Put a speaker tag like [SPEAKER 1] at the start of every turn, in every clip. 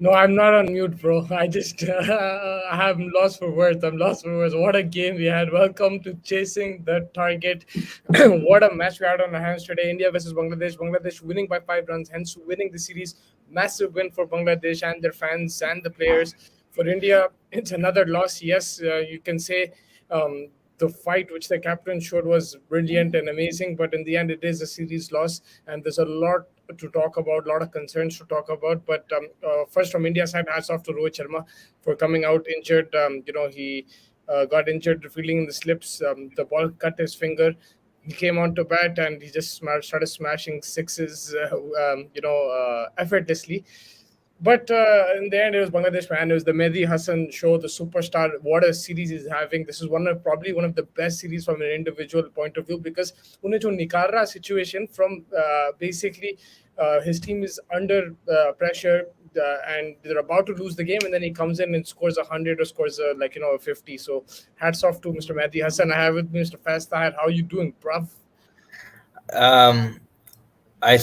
[SPEAKER 1] No, I'm not on mute, bro. I just I'm lost for words. I'm lost for words. What a game we had. Welcome to Chasing the Target. What a match we had on our hands today. India versus Bangladesh. Bangladesh winning by 5 runs, hence winning the series. Massive win for Bangladesh and their fans and the players. For India, it's another loss. Yes, you can say um, the fight which the captain showed was brilliant and amazing, but in the end, it is a series loss, and there's a lot to talk about, a lot of concerns to talk about. But first, from India side, hats off to Rohit Sharma for coming out injured. He got injured fielding in the slips. The ball cut his finger. He came on to bat and he just started smashing sixes, effortlessly. But in the end, it was Bangladesh, man. It was the Mehdi Hassan show, the superstar. What a series he's having. This is probably one of the best series from an individual point of view because उन्हें जो निकाल रहा situation from basically his team is under pressure and they're about to lose the game, and then he comes in and scores 100 or scores a 50. So hats off to Mr. Mehdi Hassan. I have with me Mr. Faz Tahir. How are you doing, bruv?
[SPEAKER 2] Um, I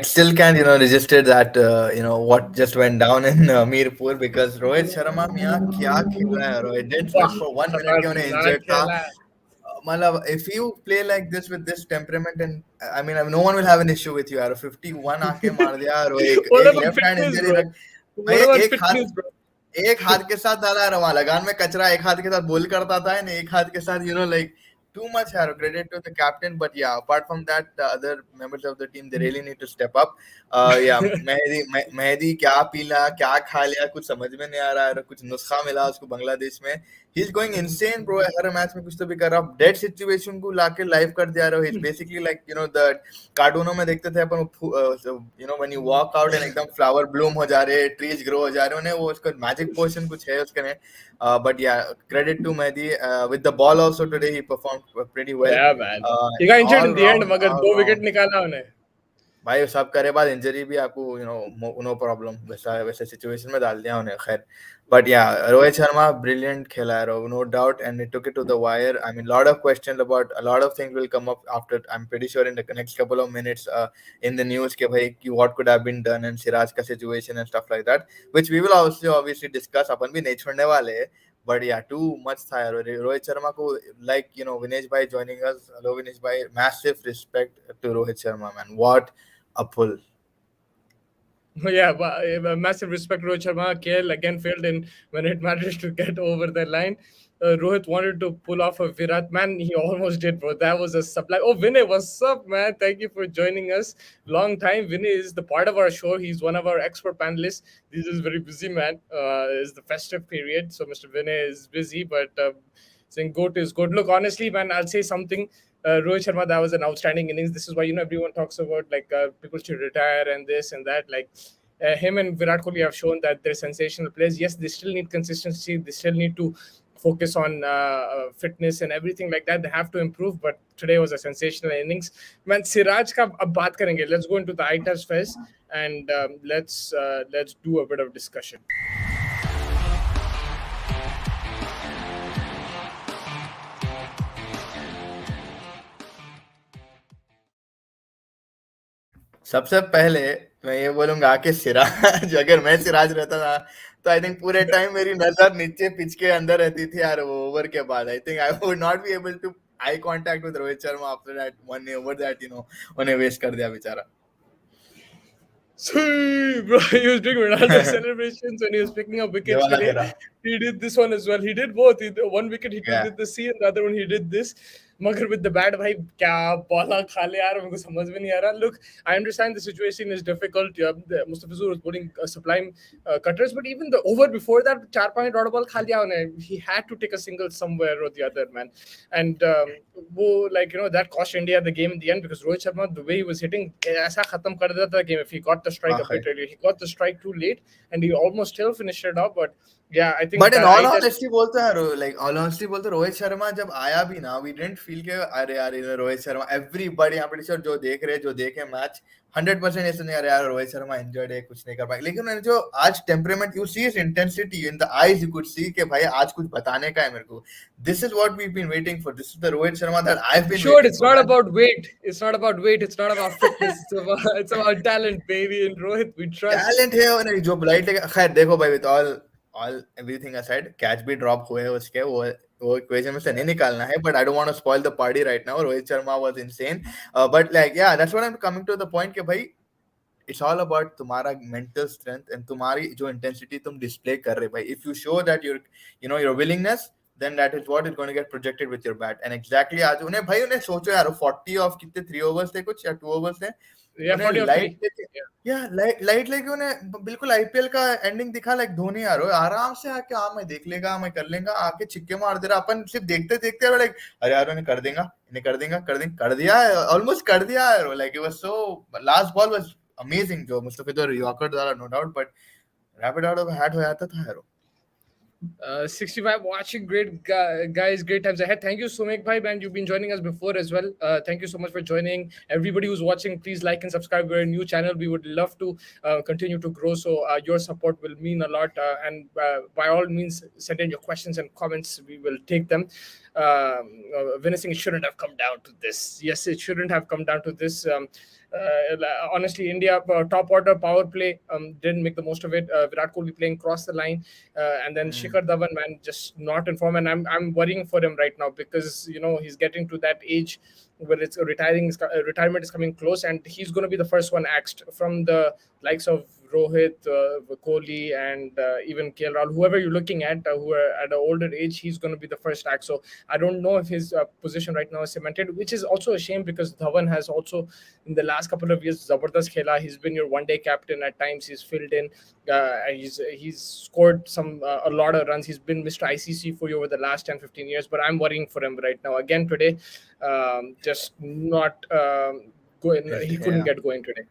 [SPEAKER 2] still can't register that what just went down in Mirpur because Rohit Sharma मियाँ क्या खेला है Rohit didn't
[SPEAKER 1] वाह
[SPEAKER 2] sleep for 1 minute कि उन्हें
[SPEAKER 1] खतरनाक
[SPEAKER 2] injured था.
[SPEAKER 1] खेला है.
[SPEAKER 2] मतलब if you play like this with this temperament and I mean no one will have an issue with you यार 51 आके मार दिया यार एक
[SPEAKER 1] What
[SPEAKER 2] एक
[SPEAKER 1] about
[SPEAKER 2] left hand
[SPEAKER 1] fitness,
[SPEAKER 2] injury
[SPEAKER 1] bro?
[SPEAKER 2] रख भाई
[SPEAKER 1] What about
[SPEAKER 2] एक हाथ
[SPEAKER 1] fitness, bro?
[SPEAKER 2] एक हाथ के साथ डाला है वहां लगान में कचरा एक हाथ के साथ बोल करता था and एक हाथ के साथ like too much credit to the captain but yeah apart from that the other members of the team they really need to step up yeah Mehdi क्या पीला क्या खा लिया कुछ समझ में नहीं आ रहा है कुछ नुस्खा मिला उसको बांग्लादेश में he's going insane bro हर मैच में कुछ तो भी कर रहा डेड सिचुएशन को लाके लाइव कर दिया रहा he's basically like the कार्टूनों में देखते थे अपन when you walk out and एकदम flower bloom हो जा रहे trees grow हो जा रहे उन्हें वो उसका magic potion कुछ है उसके में but yeah credit to Mehidy with the ball also today he performed pretty well
[SPEAKER 1] Yeah, man. He got injured
[SPEAKER 2] all
[SPEAKER 1] in the end,
[SPEAKER 2] round
[SPEAKER 1] मगर
[SPEAKER 2] all
[SPEAKER 1] 2 विकेट
[SPEAKER 2] round
[SPEAKER 1] निकाला उन्हें.
[SPEAKER 2] भाई सब करे बाद इंजरी भी आपको नो प्रॉब्लम वैसे सिचुएशन में डाल दिया उन्हें खैर but yeah Rohit Sharma brilliant खेला है no doubt and he took it to the wire I mean lot of questions about a lot of things will come up after I'm pretty sure in the next couple of minutes in the news कि भाई कि what could have been done and Siraj का situation and stuff like that which we will also obviously discuss अपन भी नहीं छोड़ने वाले हैं but yeah too much था यार रोहित शर्मा को like Vinesh bhai joining us hello Vinesh bhai massive respect to Rohit Sharma man what a pull.
[SPEAKER 1] Yeah, but massive respect. Rohit Sharma, KL again failed in when it matters to get over the line. Rohit wanted to pull off a Virat. Man, he almost did, bro. That was a supply. Oh, Vinay, what's up, man? Thank you for joining us. Long time. Vinay is the part of our show. He's one of our expert panelists. This is very busy, man. It's the festive period, so Mr. Vinay is busy, but saying goat is good. Look, honestly, man, I'll say something. Rohit Sharma, that was an outstanding innings. This is why everyone talks about like people should retire and this and that. Like him and Virat Kohli have shown that they're sensational players. Yes, they still need consistency. They still need to focus on fitness and everything like that. They have to improve. But today was a sensational innings. Man, Siraj ka ab baat karenge. Let's go into the eye test first and let's do a bit of discussion.
[SPEAKER 2] सबसे पहले मैं ये बोलूंगा कि सिराज अगर मैं सिराज रहता था तो आई थिंक पूरे टाइम मेरी नजर नीचे पिच के अंदर रहती थी यार वो ओवर के बाद I think I would not be able to I contact with Rohit Sharma after that one over that उन्हें वेस्ट कर दिया बेचारा
[SPEAKER 1] See, bro, he was doing Ronaldo celebrations when he was picking up
[SPEAKER 2] ये
[SPEAKER 1] wickets
[SPEAKER 2] वाला
[SPEAKER 1] today.
[SPEAKER 2] खेला
[SPEAKER 1] He did this one as well. He did both. One wicket he
[SPEAKER 2] yeah.
[SPEAKER 1] did the C, and the other one he did this. Magar with the bat, bhai, kya bola khale yaar, मुझे समझ में नहीं आ रहा. Look, I understand the situation is difficult. Mustafizur was bowling sublime cutters, but even the over before that, 4 point dot ball khal diya unhe. He had to take a single somewhere or the other, man. And that cost India the game in the end because Rohit Sharma, the way he was hitting, ऐसा खत्म कर देता था game if he got the strike a bit earlier. He got the strike too late, and he almost still finished it off, but Yeah, I think
[SPEAKER 2] but in
[SPEAKER 1] that
[SPEAKER 2] all
[SPEAKER 1] ideal.
[SPEAKER 2] Honesty बोलते हैं like all honesty बोलते रोहित शर्मा जब आया भी ना we didn't feel के अरे यार ये रोहित शर्मा एवरीबॉडी यहाँ पे श्योर जो देख रहे जो देखे मैच 100% ऐसे नहीं अरे यार रोहित शर्मा इंजर्ड है कुछ नहीं कर पाए लेकिन उन्होंने जो आज temperament you see is intensity in the eyes you could see कि भाई आज कुछ बताने का है मेरे को this is what we been waiting for this is the Rohit Sharma that I have been
[SPEAKER 1] Sure,
[SPEAKER 2] waiting
[SPEAKER 1] it's
[SPEAKER 2] for
[SPEAKER 1] not
[SPEAKER 2] man
[SPEAKER 1] about weight. It's not about weight. It's not about fitness. It's about talent, baby. In Rohit, we trust.
[SPEAKER 2] Talent है और जो ब्लाइट खैर देखो भाई with all everything aside catch भी drop हुए उसके वो इक्वेशन में से नहीं निकालना है but I don't want to spoil the party right now Rohit Sharma was insane but like yeah that's what I am coming to the point कि भाई इट्स ऑल अबाउट तुम्हारा मेंटल स्ट्रेंथ एंड तुम्हारी जो इंटेंसिटी तुम डिस्प्ले कर रहे भाई if you show that your you know your willingness then that is what is going to get projected with your bat and exactly आज उन्हें भाई उन्हें सोचो यार 40 ऑफ कितने 3 ओवर्स थे कुछ या 2 ओवर्स थे
[SPEAKER 1] Yeah,
[SPEAKER 2] उन्हें
[SPEAKER 1] 40 of
[SPEAKER 2] लाइट
[SPEAKER 1] 3.
[SPEAKER 2] लेके
[SPEAKER 1] Yeah.
[SPEAKER 2] या लाइट लेके उन्हें बिल्कुल आईपीएल का एंडिंग दिखा लाइक धोनी यार वो आराम से आके हाँ मैं देख लेगा मैं कर लेगा आके छिक्के मार दे रहा अपन सिर्फ देखते देखते लाइक अरे यार उन्हें कर देगा इन्हें कर दिया ऑलमोस्ट कर दिया यार like it was so last ball was amazing जो मुस्तफिजुर यॉर्कर डाला no doubt but rapid out of hat हो जाता था यार
[SPEAKER 1] 65 watching great guys, great times ahead. Thank you, Sumek Bhai, man. You've been joining us before as well. Thank you so much for joining. Everybody who's watching, please like and subscribe. We're a new channel. We would love to continue to grow. So your support will mean a lot. And by all means, send in your questions and comments. We will take them. Winnipeg shouldn't have come down to this. Yes, it shouldn't have come down to this. Honestly, India top order power play didn't make the most of it. Virat Kohli playing cross the line, and then Shikhar Dhawan, man, just not in form. And I'm worrying for him right now because he's getting to that age where it's retirement is coming close, and he's going to be the first one axed from the likes of Rohit, Kohli, and even KL Rahul, whoever you're looking at, who are at an older age, he's going to be the first act. So I don't know if his position right now is cemented, which is also a shame because Dhawan has also, in the last couple of years, Zabardast Khela. He's been your one-day captain at times. He's filled in. He's scored a lot of runs. He's been Mr. ICC for you over the last 10, 15 years. But I'm worrying for him right now. Again today, just not going. He couldn't
[SPEAKER 2] yeah
[SPEAKER 1] get going today.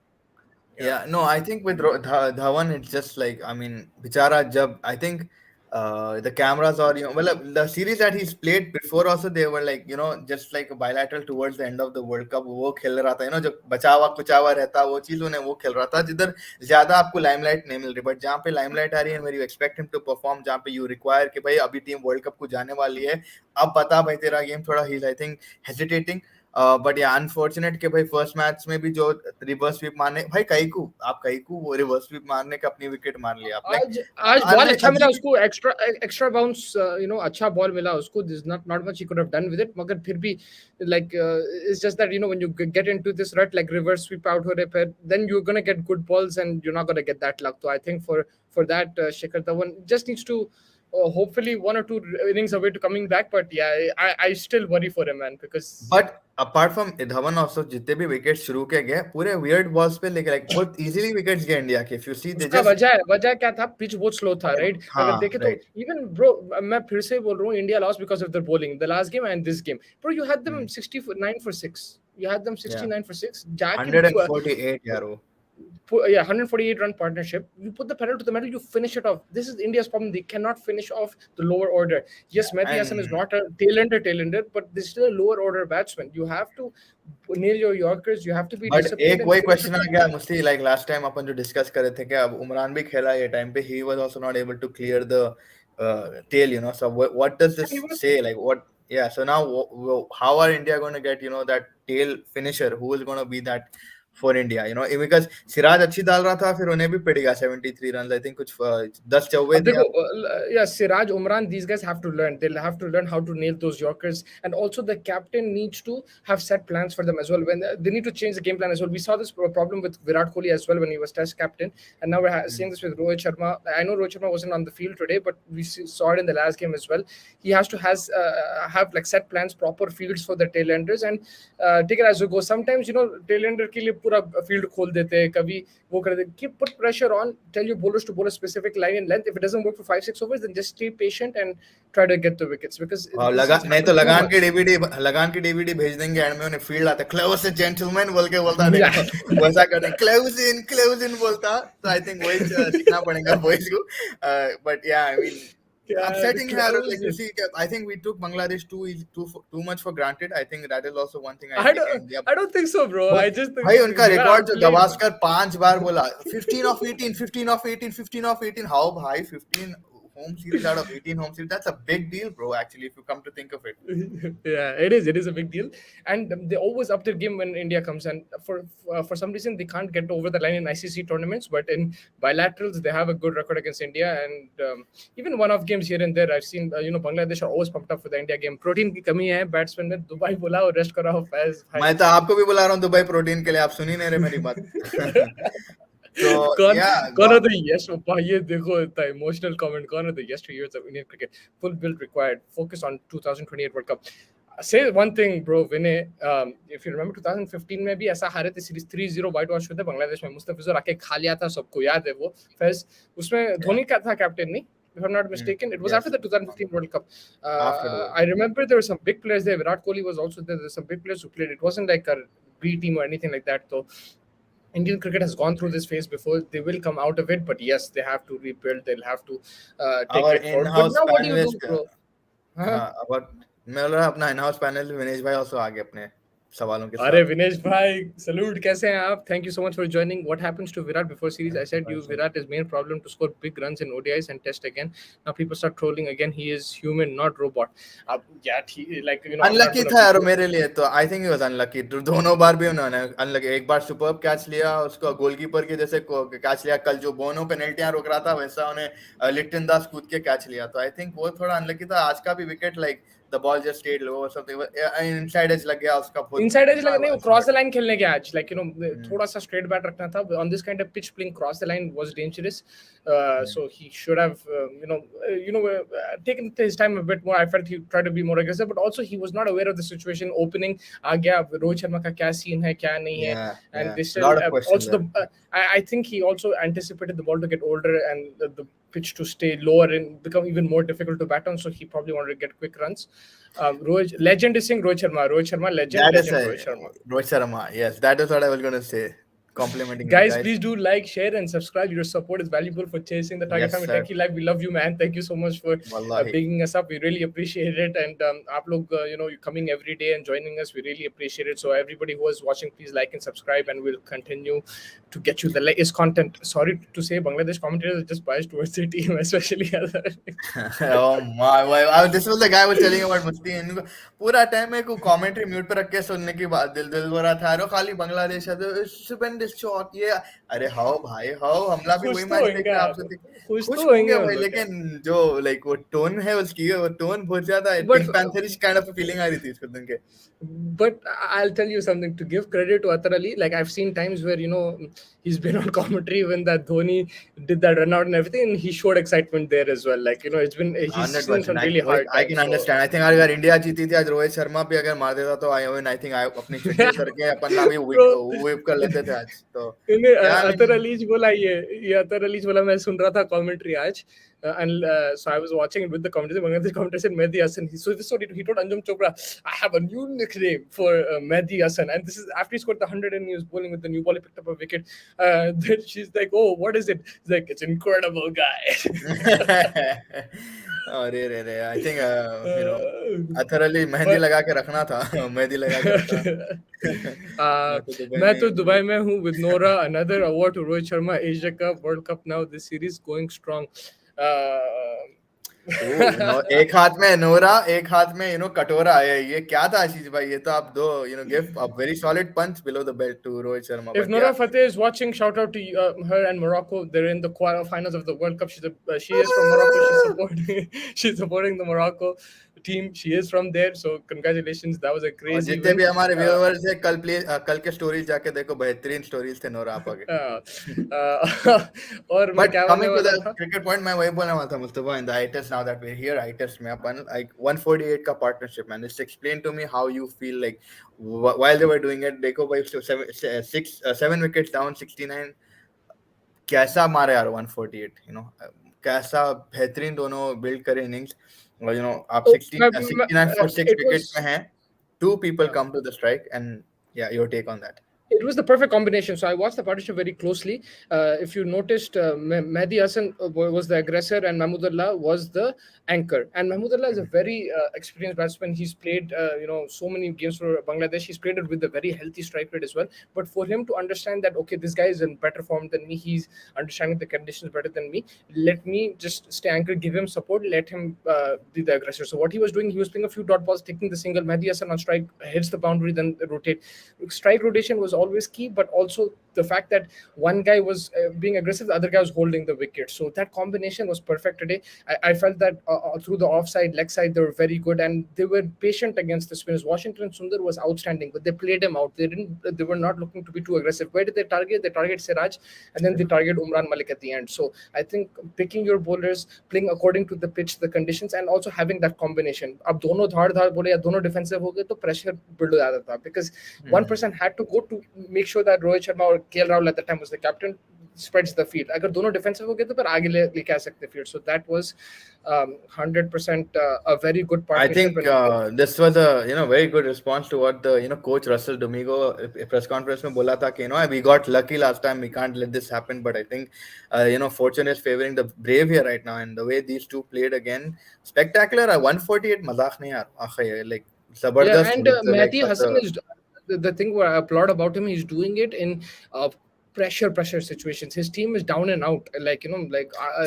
[SPEAKER 2] Yeah, no, I think with Dhawan, it's just like, I mean, Bichara Jab, I think the cameras or, well, the series that he's played before also, they were like, just like a bilateral towards the end of the World Cup, वो खेल रहा था, जो बचावा कुचावा रहता, वो चीज उन्हें वो खेल रहा था, जिधर ज्यादा आपको लाइमलाइट नहीं मिल रही, बट जहाँ पे लाइमलाइट आ रही है, where you expect him to perform, जहाँ पे you require कि भाई अभी टीम वर्ल्ड कप को जाने वाली है, अब बता भाई तेरा गेम थोड़ा, he's I think hesitating. But या अनफॉर्चुनेट के भाई फर्स्ट मैच में भी जो रिवर्स स्वीप मारने भाई कईकू वो रिवर्स स्वीप मारने का अपनी विकेट मार लिया आप
[SPEAKER 1] आज आज बॉल अच्छा मिला उसको एक्स्ट्रा बाउंस अच्छा बॉल मिला उसको this not much he could have done with it मगर फिर भी like it's just that when you get into this rut like reverse sweep out हो रहे फिर then you are gonna get good balls and you are not gonna get that luck तो I think for that Shikhar Dhawan just needs to hopefully 1 or 2 innings away to coming back but yeah I still worry for him man because
[SPEAKER 2] but apart from Dhawan also जितने भी wicket शुरू के गए पूरे weird balls पे लेके like बहुत easily wickets गए इंडिया के इफ यू सी दे
[SPEAKER 1] उसका
[SPEAKER 2] जस्ट
[SPEAKER 1] वजह क्या था पिच बहुत स्लो था राइट अगर
[SPEAKER 2] हाँ
[SPEAKER 1] देखे तो
[SPEAKER 2] राइट
[SPEAKER 1] इवन ब्रो मैं फिर से बोल रहा हूँ India lost because of their bowling the last game and this game bro you had them 69 for 6 you had them 69 for 6 जाके
[SPEAKER 2] 148 यार वो
[SPEAKER 1] yeah 148 run partnership you put the pedal to the metal you finish it off this is India's problem they cannot finish off the lower order yes Mehidy Hasan is
[SPEAKER 2] and
[SPEAKER 1] not a tail-ender but they're still a lower order batsman you have to nail your Yorkers you have to be
[SPEAKER 2] but
[SPEAKER 1] disciplined
[SPEAKER 2] एक
[SPEAKER 1] and
[SPEAKER 2] वही
[SPEAKER 1] finish
[SPEAKER 2] question
[SPEAKER 1] it
[SPEAKER 2] आ
[SPEAKER 1] off.
[SPEAKER 2] गया मुझसे like last time अपन जो discuss कर रहे थे कि अब उमरान भी खेला ये टाइम पे ही was also not able to clear the tail so what does this
[SPEAKER 1] And he was
[SPEAKER 2] say like what yeah so now how are India going to get that tail finisher who is going to be that for India because Siraj अच्छी डाल रहा था फिर उन्हें भी पड़ गया 73 run I think कुछ 10 चौवे
[SPEAKER 1] अब
[SPEAKER 2] थे
[SPEAKER 1] देखो yeah Siraj Umran these guys have to learn they'll have to learn how to nail those Yorkers and also the captain needs to have set plans for them as well when they need to change the game plan as well we saw this problem with Virat Kohli as well when he was test captain and now we're seeing this with Rohit Sharma I know Rohit Sharma wasn't on the field today but we saw it in the last game as well he has to have like set plans proper fields for the tailenders and take it as you go sometimes tailender के लिए पूरा field खोल देते हैं, कभी वो कर देते. Keep put pressure on, tell your bowlers to bowl a specific line and length. If it doesn't work for 5-6 overs, then just stay patient and try to get the wickets, because
[SPEAKER 2] और
[SPEAKER 1] this
[SPEAKER 2] लगा
[SPEAKER 1] has
[SPEAKER 2] नहीं तो
[SPEAKER 1] happened too much.
[SPEAKER 2] लगान की DVD भेज देंगे and में, उन्हें फील्ड आता क्लोज जेंटलमैन बोल के बोलता
[SPEAKER 1] Yeah.
[SPEAKER 2] देखो वैसा करते क्लोज इन बोलता. तो आई थिंक वही सीखना पड़ेगा बॉयज को. बट या I mean
[SPEAKER 1] Yeah, the
[SPEAKER 2] upsetting है like
[SPEAKER 1] close.
[SPEAKER 2] you see. I think we took Bangladesh too much for granted. I think that is also one thing I
[SPEAKER 1] I
[SPEAKER 2] think
[SPEAKER 1] don't,
[SPEAKER 2] India.
[SPEAKER 1] I don't think so, bro. I just think
[SPEAKER 2] भाई उनका
[SPEAKER 1] we got
[SPEAKER 2] record जो
[SPEAKER 1] outplayed.
[SPEAKER 2] Gavaskar 5 बार बोला 15 of 18, 15 of 18, 15 of 18. How भाई 15 home series out of 18 home series? That's a big deal, bro. Actually, if you come to think of it.
[SPEAKER 1] Yeah, it is. It is a big deal, and they always up their game when India comes. And for some reason they can't get over the line in ICC tournaments, but in bilaterals they have a good record against India. And even one-off games here and there, I've seen Bangladesh are always pumped up for the India game. Protein की कमी है batsman में. Dubai बोला और rest कराओ Faiz भाई.
[SPEAKER 2] मैं तो आपको भी बुला रहा हूँ दुबई प्रोटीन के लिए, आप सुन ही नहीं रहे मेरी बात. So yeah,
[SPEAKER 1] Gone are the yes, ये देखो इतना emotional comment. Gone are the yesteryears of Indian cricket. Full build required. Focus on 2028 World Cup. Say one thing, bro, Vinay. If you remember 2015 में भी ऐसा हारे थे सीरीज 3-0 व्हाइट वॉश हुए थे बांग्लादेश में. मुस्तफिजुर आके खा लिया था सबको, याद है वो. फैज उसमें धोनी का था कैप्टन, नहीं? If I'm not mistaken, it was
[SPEAKER 2] yes.
[SPEAKER 1] after the 2015 World Cup.
[SPEAKER 2] After the
[SPEAKER 1] I remember there were some big players there. Virat Kohli was also there. There's some big players who played. It wasn't like a B team or anything like that. So Indian cricket has gone through this phase before. They will come out of it, but yes, they have to rebuild. They'll have to take
[SPEAKER 2] our
[SPEAKER 1] it forward. But
[SPEAKER 2] in-house
[SPEAKER 1] now, what do you do,
[SPEAKER 2] panelist,
[SPEAKER 1] bro?
[SPEAKER 2] हाँ, अब मैं बोल रहा अपना in-house panel Vinesh भाई also आगे अपने सवालों के
[SPEAKER 1] अरे
[SPEAKER 2] साथ.
[SPEAKER 1] विनेश भाई, salute, कैसे हैं आप? Thank you so much for joining. What happens to Virat before series? I said you Virat is main problem to score big runs in ODIs and test again. Now people start trolling again. He is human, not robot. Yeah, he like I'm not
[SPEAKER 2] unlucky
[SPEAKER 1] gonna
[SPEAKER 2] था
[SPEAKER 1] be
[SPEAKER 2] यार
[SPEAKER 1] too-
[SPEAKER 2] मेरे लिए तो. I think he was unlucky. दोनों बार भी उन्होंने unlucky. एक बार superb catch लिया उसको गोलकीपर के जैसे कैच लिया. कल जो बोनो पेनल्टियां रोक रहा था वैसा उन्हें लिटन दास कूद के कैच लिया. तो आई थिंक वो थोड़ा अनलकी था. आज का भी wicket like the ball just stayed low or something. Inside edge लग गया उसका.
[SPEAKER 1] Inside edge लगा नहीं, वो क्रॉस द लाइन खेलने गया आज. Like थोड़ा सा स्ट्रेट बैट रखना था. On this kind of pitch, playing cross the line was dangerous. So he should have taken his time a bit more. I felt he tried to be more aggressive, but also he was not aware of the situation. Opening आ गया, रोहित शर्मा का क्या scene है क्या नहीं है, and this also I think he also anticipated the ball to get older and the pitch to stay lower and become even more difficult to bat on. So he probably wanted to get quick runs. Legend is saying Rohit Sharma, legend.
[SPEAKER 2] That is
[SPEAKER 1] Rohit
[SPEAKER 2] Sharma. Yes, that is what I was going to say. Complimenting
[SPEAKER 1] guys, please do like, share, and subscribe. Your support is valuable for chasing the target.
[SPEAKER 2] Yes,
[SPEAKER 1] Thank you, live. We love you, man. Thank you so much for picking us up. We really appreciate it. And aap log, you're coming every day and joining us. We really appreciate it. So everybody who is watching, please like and subscribe, and we'll continue to get you the latest content. Sorry to say, Bangladesh commentators are just biased towards their team, especially.
[SPEAKER 2] Oh my! This was the guy who was telling about Musti. पूरा time में को commentary mute पे रख के सुनने की बात दिल हो रहा था. अरे खाली बांग्लादेश है तो स्टुपेंडस शॉट ये. अरे हाउ भाई हाउ हमला भी वही मैच देख रहे आपसे. खुश तो होंगे भाई, लेकिन जो लाइक वो टोन है उसकी, वो टोन बहुत ज्यादा पिंक पैंथरिश काइंड ऑफ फीलिंग आ रही थी इसको सुन के.
[SPEAKER 1] But I'll tell you something, to give credit to Atar Ali. Like I've seen times where he's been on commentary when that Dhoni did that run out and everything, and he showed excitement there as well. Like it's been he's seen some really hard.
[SPEAKER 2] I can understand. I think अगर India जीती थी आज रोहित शर्मा भी अगर मार देता तो I think अपनी चुटकी करके अपन ना भी whip कर लेते थे आज. तो
[SPEAKER 1] अतर अली बोला ये अतर अली बोला मैं सुन रहा था कमेंट्री आज. And so I was watching it with the commentator. Bangladesh commentator said Mehidy Hasan. So this is what he told Anjum Chopra, I have a new nickname for Mehidy Hasan. And this is after he scored the 100 and he was bowling with the new ball. He picked up a wicket. Then she's like, oh, what is it? He's like, it's incredible, guy.
[SPEAKER 2] अरे I think अतर अली मेहंदी लगा के रखना था. मेहंदी लगा के रखना.
[SPEAKER 1] मैं तो दुबई में हूँ with Nora. Another award to Rohit Sharma. Asia Cup, World Cup now. This series going strong.
[SPEAKER 2] एक हाथ में नोरा, एक हाथ में कटोरा है. ये क्या था आशीष भाई? ये तो आप दो give a very solid punch below the belt to Rohit Sharma.
[SPEAKER 1] If Nora Fateh is watching, shout out to her and Morocco. They're in the quarterfinals of the World Cup. She is from Morocco. She's supporting the Morocco team. She is from there, so congratulations. That was a
[SPEAKER 2] और
[SPEAKER 1] crazy
[SPEAKER 2] जितने
[SPEAKER 1] win.
[SPEAKER 2] भी हमारे viewers है कल के stories जाके देखो, बेहतरीन स्टोरीज थे नोरा आपा के.
[SPEAKER 1] uh, और मैं
[SPEAKER 2] But
[SPEAKER 1] क्या बोलने
[SPEAKER 2] coming to
[SPEAKER 1] वाला
[SPEAKER 2] the
[SPEAKER 1] था?
[SPEAKER 2] cricket point, मैं वही बोलने वाला था Mustafa. In the eye test, now that we're here, eye test में अपन like 148 का partnership, man. Just explain to me how you feel like while they were doing it. देखो भाई, seven wickets down, 69. कैसा मारे यार 148, कैसा बेहतरीन दोनों बिल्ड करे इनिंग्स. और आप
[SPEAKER 1] Oh,
[SPEAKER 2] 69 for 6
[SPEAKER 1] it
[SPEAKER 2] विकेट्स में
[SPEAKER 1] was.
[SPEAKER 2] हैं. Two people
[SPEAKER 1] Yeah.
[SPEAKER 2] come to the strike, and yeah, your take on that.
[SPEAKER 1] It was the perfect combination. So I watched the partnership very closely. If you noticed, Mehdi Hassan was the aggressor and Mahmudullah was the anchor. And Mahmudullah is a very experienced batsman. He's played, so many games for Bangladesh. He's played it with a very healthy strike rate as well. But for him to understand that, okay, this guy is in better form than me. He's understanding the conditions better than me. Let me just stay anchored, give him support, let him be the aggressor. So what he was doing, he was playing a few dot balls, taking the single. Mehdi Hassan on strike hits the boundary, then rotate. Strike rotation was always key, but also the fact that one guy was being aggressive, the other guy was holding the wicket. So that combination was perfect today. I felt that through the offside, leg side, they were very good and they were patient against the spinners. Washington Sundar was outstanding, but they played him out. They were not looking to be too aggressive. Where did they target? They target Siraj and then they target Umran Malik at the end. So I think picking your bowlers, playing according to the pitch, the conditions, and also having that combination. अब दोनों धार बोले या दोनों defensive हो गए तो pressure build हो जाता था because one person had to go to make sure that Rohit Sharma or KL Rahul at the time was the captain spreads the field. अगर दोनों defensive हो गए तो फिर आगे लेके आ सकते field. So that was 100% a very good
[SPEAKER 2] I
[SPEAKER 1] partnership.
[SPEAKER 2] think this was a very good response to what the coach Russell Domingo press conference में बोला था कि we got lucky last time, we can't let this happen. But I think fortune is favoring the brave here right now, and the way these two played again, spectacular. 148 मजाक नहीं यार, like
[SPEAKER 1] Yeah,
[SPEAKER 2] जबरदस्त
[SPEAKER 1] and
[SPEAKER 2] with like
[SPEAKER 1] Mehdi
[SPEAKER 2] such
[SPEAKER 1] Hassan
[SPEAKER 2] a.
[SPEAKER 1] is the thing where I applaud about him. He's doing it in pressure situations. His team is down and out. Like in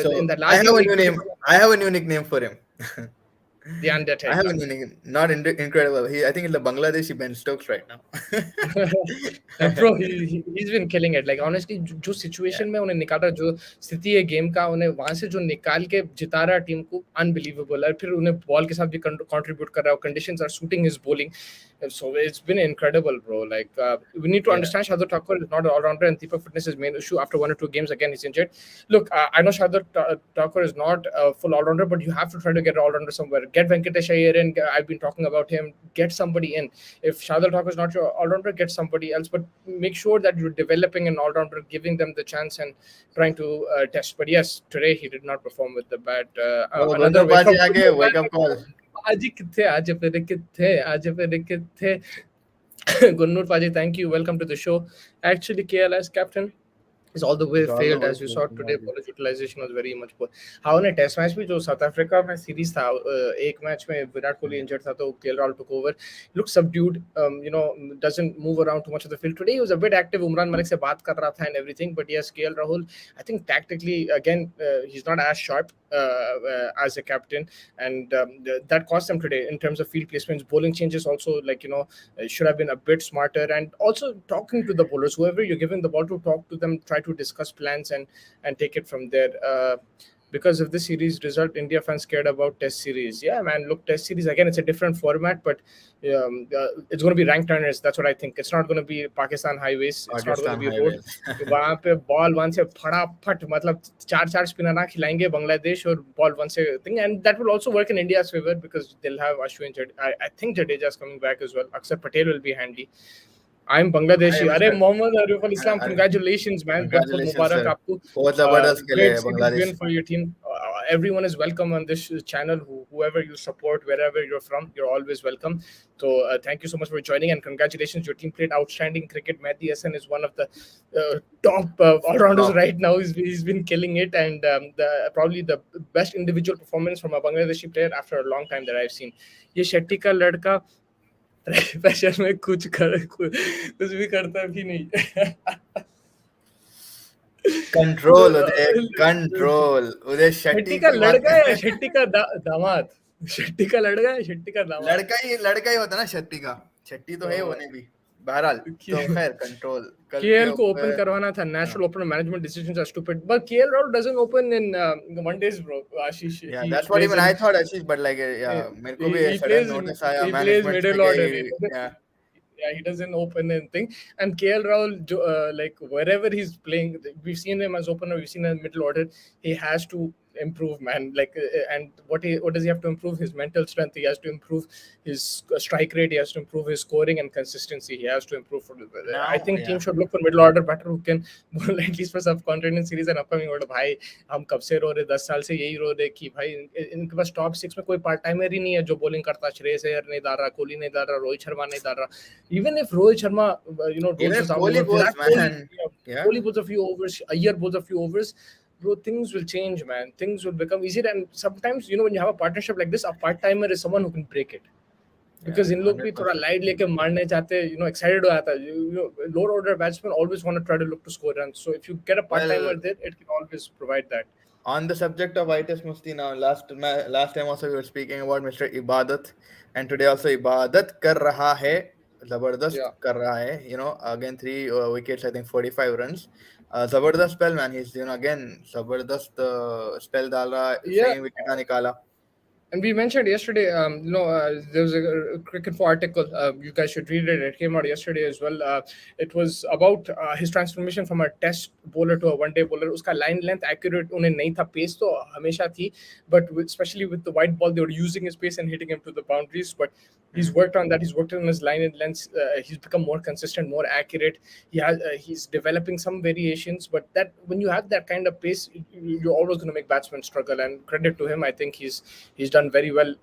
[SPEAKER 2] So
[SPEAKER 1] the
[SPEAKER 2] I
[SPEAKER 1] last
[SPEAKER 2] have
[SPEAKER 1] game,
[SPEAKER 2] a new name. I have a new nickname for him.
[SPEAKER 1] the
[SPEAKER 2] I have
[SPEAKER 1] Undertaker.
[SPEAKER 2] a new nickname. Not incredible. I think in the Bangladeshi Ben Stokes right now.
[SPEAKER 1] Bro, he's been killing it. Like honestly, जो
[SPEAKER 2] Yeah.
[SPEAKER 1] Situation में उन्हें निकाला, जो स्थिति है game का, उन्हें वहां से जो निकाल के जिता रहा टीम को, अनबिलीवेबल है. फिर उन्हें बॉल के साथ भी कंट्रीब्यूट कर रहा है. Conditions are suiting his bowling. So it's been incredible, bro. Like we need to
[SPEAKER 2] Yeah.
[SPEAKER 1] understand Shardul Thakur is not an all-rounder, and Deepak Fitness is main issue. After 1 or 2 games, again he's injured. Look, I know Shardul Thakur is not a full all-rounder, but you have to try to get an all-rounder somewhere. Get Venkatesh Iyer in. I've been talking about him. Get somebody in. If Shardul Thakur is not your all-rounder, get somebody else. But make sure that you're developing an all-rounder, giving them the chance, and trying to test. But yes, today he did not perform with the bat.
[SPEAKER 2] Oh,
[SPEAKER 1] Another
[SPEAKER 2] Gunnar
[SPEAKER 1] wake
[SPEAKER 2] Baji
[SPEAKER 1] up.
[SPEAKER 2] आगे wake up call.
[SPEAKER 1] आज Gunnur Paji, thank you. Welcome to the show. Actually, KLS captain is all the way
[SPEAKER 2] It's all the
[SPEAKER 1] failed
[SPEAKER 2] way
[SPEAKER 1] as you saw
[SPEAKER 2] from
[SPEAKER 1] today.
[SPEAKER 2] Baji.
[SPEAKER 1] Bowler utilization was very much poor. हाँ उन्हें test match भी जो south Africa में series था एक match में Virat Kohli injured था तो KL Rahul took over. Looks subdued. Doesn't move around too much of the field. Today he was a bit active. Umran Malik से बात कर रहा था and everything. But yes, KL Rahul, I think tactically again he's not as sharp as a captain, and that cost them today in terms of field placements. Bowling changes also, should have been a bit smarter, and also talking to the bowlers, whoever you're giving the ball to, talk to them, try to discuss plans and take it from there. Because of this series result, India fans cared about Test series. Yeah, man. Look, Test series again. It's a different format, but it's going to be ranked turners. That's what I think. It's not going to be Pakistan highways. It's not going to
[SPEAKER 2] Pakistan
[SPEAKER 1] be road.
[SPEAKER 2] highways.
[SPEAKER 1] वहां पे ball one से फटाफट मतलब चार चार spinner ना खिलाएंगे बांग्लादेश और बॉल वन से thing and that will also work in India's favour because they will have Ashwin I think Jadeja is coming back as well Akshar Patel will be handy I am
[SPEAKER 2] I
[SPEAKER 1] Bangladeshi
[SPEAKER 2] am
[SPEAKER 1] अरे
[SPEAKER 2] sure.
[SPEAKER 1] मोहम्मद आरिफ अल इस्लाम
[SPEAKER 2] अरे,
[SPEAKER 1] congratulations man बहुत बहुत
[SPEAKER 2] congratulations,
[SPEAKER 1] मुबारक
[SPEAKER 2] sir.
[SPEAKER 1] आपको
[SPEAKER 2] बहुत जबरदस्त खेले
[SPEAKER 1] great
[SPEAKER 2] हैं
[SPEAKER 1] series
[SPEAKER 2] Bangladesh.
[SPEAKER 1] win for your team. Everyone is welcome on this channel. Whoever you support, wherever you're from, you're always welcome. So thank you so much for joining and congratulations. Your team played outstanding cricket. Mehdi Hassan is one of the top all-rounders
[SPEAKER 2] Top.
[SPEAKER 1] right now. He's been killing it, and probably the best individual performance from a Bangladeshi player after a long time that I've seen. ये शेट्टी का लड़का pressure में कुछ भी करता भी नहीं.
[SPEAKER 2] Control, Uday. Control. Uday
[SPEAKER 1] Shetty
[SPEAKER 2] Shetty
[SPEAKER 1] का
[SPEAKER 2] की बात
[SPEAKER 1] लड़का है
[SPEAKER 2] कर.
[SPEAKER 1] शेट्टी का दामाद. शेट्टी का लड़का है शेट्टी का दामाद.
[SPEAKER 2] लड़का ही होता ना शेट्टी का. शेट्टी तो है
[SPEAKER 1] Oh,
[SPEAKER 2] होने भी. बहरहाल तो खैर कंट्रोल कल के
[SPEAKER 1] KL को open
[SPEAKER 2] ऊपर
[SPEAKER 1] करवाना था. Natural opener management decisions are stupid. But KL Rahul doesn't open in one days, bro. Ashish,
[SPEAKER 2] yeah
[SPEAKER 1] he
[SPEAKER 2] that's what
[SPEAKER 1] plays
[SPEAKER 2] even
[SPEAKER 1] in
[SPEAKER 2] I thought Ashish but like yeah मेरे को भी
[SPEAKER 1] he
[SPEAKER 2] sudden
[SPEAKER 1] plays
[SPEAKER 2] notice आया
[SPEAKER 1] he plays
[SPEAKER 2] management से
[SPEAKER 1] middle
[SPEAKER 2] कि
[SPEAKER 1] order. He doesn't,
[SPEAKER 2] yeah
[SPEAKER 1] yeah, he doesn't open anything. And KL Rahul, like wherever he's playing, we've seen him as opener, we've seen him in middle order. He has to improve, man. Like, and what does he have to improve? His mental strength. He has to improve his strike rate. He has to improve his scoring and consistency. He has to improve. I
[SPEAKER 2] now
[SPEAKER 1] think team
[SPEAKER 2] yeah
[SPEAKER 1] should look for middle order batter who can bowl at least for subcontinent series and upcoming order. भाई हम कब से रो रहे 10 साल से यही रो रहे कि भाई इनके पास टॉप 6 में कोई पार्ट टाइमर ही नहीं है जो बॉलिंग करता. श्रेयस अय्यर नहीं डाल रहा, कोहली नहीं डाल रहा, रोहित शर्मा नहीं डाल रहा. Even if Rohit Sharma,
[SPEAKER 2] even
[SPEAKER 1] rolls
[SPEAKER 2] if
[SPEAKER 1] us out
[SPEAKER 2] Kohli
[SPEAKER 1] over
[SPEAKER 2] bowls
[SPEAKER 1] Virat Kohli,
[SPEAKER 2] man yeah
[SPEAKER 1] Kohli bowls a few overs, Ayyar bowls a few overs, bro, things will change, man. Things will become easier. And sometimes, when you have a partnership like this, a part timer is someone who can break it.
[SPEAKER 2] yeah
[SPEAKER 1] Because इन लोग भी थोड़ा
[SPEAKER 2] 100%
[SPEAKER 1] light लेके मारने चाहते हैं, excited हो जाता है. Lower order batsmen always want to try to look to score runs. So if you get a part
[SPEAKER 2] well
[SPEAKER 1] timer there, it can always provide that.
[SPEAKER 2] on the subject of Vitas Musti now, last time also we were speaking about Mr. Ibadat, and today also Ibadat kar raha hai,
[SPEAKER 1] Yeah.
[SPEAKER 2] Zabardast kar raha hai. Again 3 wickets, I think 45 runs. Zabardast spell, man. He's again Zabardast spell dal raha,
[SPEAKER 1] Yeah.
[SPEAKER 2] sahi wicket nikala.
[SPEAKER 1] And we mentioned yesterday, there was a Cricket for article. You guys should read it. It came out yesterday as well. It was about his transformation from a test bowler to a one-day bowler. Uska line length accurate उन्हें नहीं था, pace तो हमेशा थी, but especially with the white ball, they were using his pace and hitting him to the boundaries. But he's worked on that. He's worked on his line and length. He's become more consistent, more accurate. He's developing some variations, but that when you have that kind of pace, you're always going to make batsmen struggle. And credit to him, I think he's done very well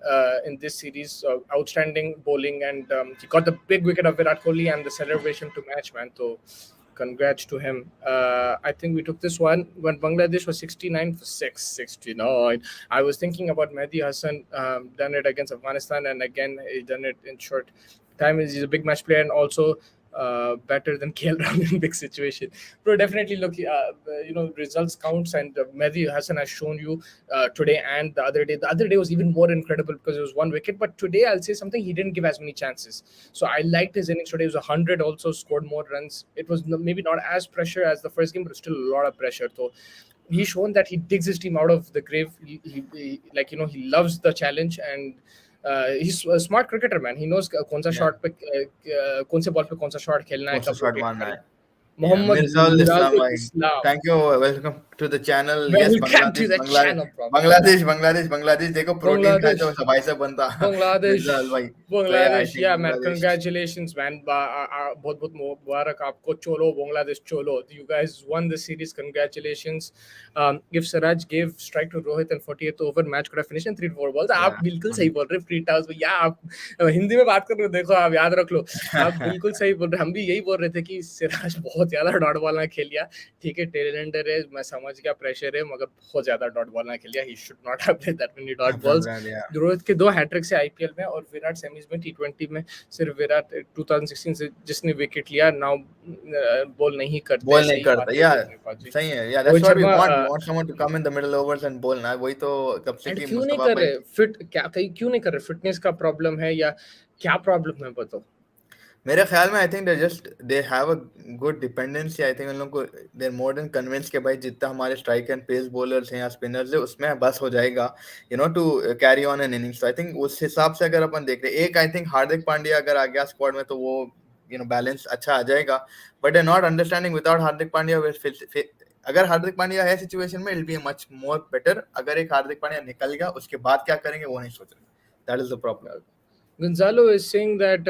[SPEAKER 1] in this series. Outstanding bowling, and he got the big wicket of Virat Kohli and the celebration to match, man. So congrats to him. I think we took this one when Bangladesh was 69 for 6, 69. I was thinking about Mehdi Hassan, done it against Afghanistan, and again, he done it in short time. He's a big match player and also better than KL Rahul in big situation. Bro, definitely look, results counts, and Mehdi Hassan has shown you today and the other day. The other day was even more incredible because it was one wicket, but today I'll say something, he didn't give as many chances. So I liked his innings today. It was 100, also scored more runs. It was maybe not as pressure as the first game, but still a lot of pressure. So he's shown that he digs his team out of the grave. He loves the challenge, and he's a smart cricketer, man. He knows कौन सा
[SPEAKER 2] Yeah,
[SPEAKER 1] shot पे कौन से ball पे कौन सा shot खेलना है,
[SPEAKER 2] what's the
[SPEAKER 1] कब
[SPEAKER 2] shot
[SPEAKER 1] रोटेट
[SPEAKER 2] marna
[SPEAKER 1] करना
[SPEAKER 2] hai?
[SPEAKER 1] है.
[SPEAKER 2] Yeah,
[SPEAKER 1] Mohammad
[SPEAKER 2] Mirzal Islam,
[SPEAKER 1] Mirajul
[SPEAKER 2] bhai.
[SPEAKER 1] Islam.
[SPEAKER 2] Thank you. Welcome to the channel. Yes,
[SPEAKER 1] Welcome to
[SPEAKER 2] Bangladesh,
[SPEAKER 1] the
[SPEAKER 2] Bangladesh,
[SPEAKER 1] channel, bro.
[SPEAKER 2] Bangladesh, Bangladesh, Bangladesh. देखो प्रोटीन खाए तो
[SPEAKER 1] Bangladesh.
[SPEAKER 2] सफाई से बनता मिर्जाल
[SPEAKER 1] Bangladesh,
[SPEAKER 2] भाई. So yeah, I
[SPEAKER 1] Bangladesh,
[SPEAKER 2] think
[SPEAKER 1] yeah, man.
[SPEAKER 2] Bangladesh.
[SPEAKER 1] Congratulations, man. बहुत बहुत मुबारक आपको. चलो Bangladesh, चलो. You guys won the series. Congratulations. If Siraj gave strike to Rohit in 40th over, match could have finished in 3 to 4 balls. आप
[SPEAKER 2] Yeah.
[SPEAKER 1] बिल्कुल सही बोल रहे. फ्री टाउस भैया, आप हिंदी में बात कर रहे हो. देखो, आप याद रख लो. आप बिल्कुल सही बोल रहे. हम भी यही बोल रहे थे कि सिराज बहुत ज्यादा डॉट बॉल ना खेल लिया. ठीक है, टेलेंडर है, मैं समझ गया, प्रेशर है, मगर बहुत ज्यादा डॉट बॉल ना खेल लिया. He should not have played that many dot balls.
[SPEAKER 2] Yeah.
[SPEAKER 1] Rohit के 2 हैट्रिक से आईपीएल में, और विराट सेमीज में T20 में. सिर्फ विराट 2016 से जिसने विकेट लिया, नाउ बॉल नहीं करते.
[SPEAKER 2] बोल नहीं
[SPEAKER 1] सही
[SPEAKER 2] करता
[SPEAKER 1] बात है
[SPEAKER 2] yeah
[SPEAKER 1] धोखेबाज जी.
[SPEAKER 2] सही है yeah that's
[SPEAKER 1] Rohit
[SPEAKER 2] what we
[SPEAKER 1] Sharma
[SPEAKER 2] want someone to come in the middle overs and bowl ना वही तो कब से
[SPEAKER 1] एंड
[SPEAKER 2] कि
[SPEAKER 1] क्यों नहीं
[SPEAKER 2] मुस्तफा
[SPEAKER 1] कर
[SPEAKER 2] भाई
[SPEAKER 1] रहे फिट, क्या कहीं क्यों नहीं कर रहे? फिटनेस का प्रॉब्लम है या क्या प्रॉब्लम है, बताओ.
[SPEAKER 2] मेरे ख्याल में I think they have a good dependency I think उन लोगों को दे मोर देन कन्विंस के भाई जितना हमारे स्ट्राइक एंड पेस बॉलर्स हैं या स्पिनर्स है उसमें बस हो जाएगा to carry on an innings I think उस हिसाब से अगर अपन देख रहे हैं एक आई थिंक हार्दिक पांड्या अगर आ गया स्क्वाड में तो वो बैलेंस अच्छा आ जाएगा but I not understanding without Hardik Pandya अगर हार्दिक पांड्या है सिचुएशन में it be much more better अगर एक हार्दिक पांड्या निकल गया उसके बाद क्या करेंगे वो नहीं सोच रहे that is the problem
[SPEAKER 1] Gonzalo is saying that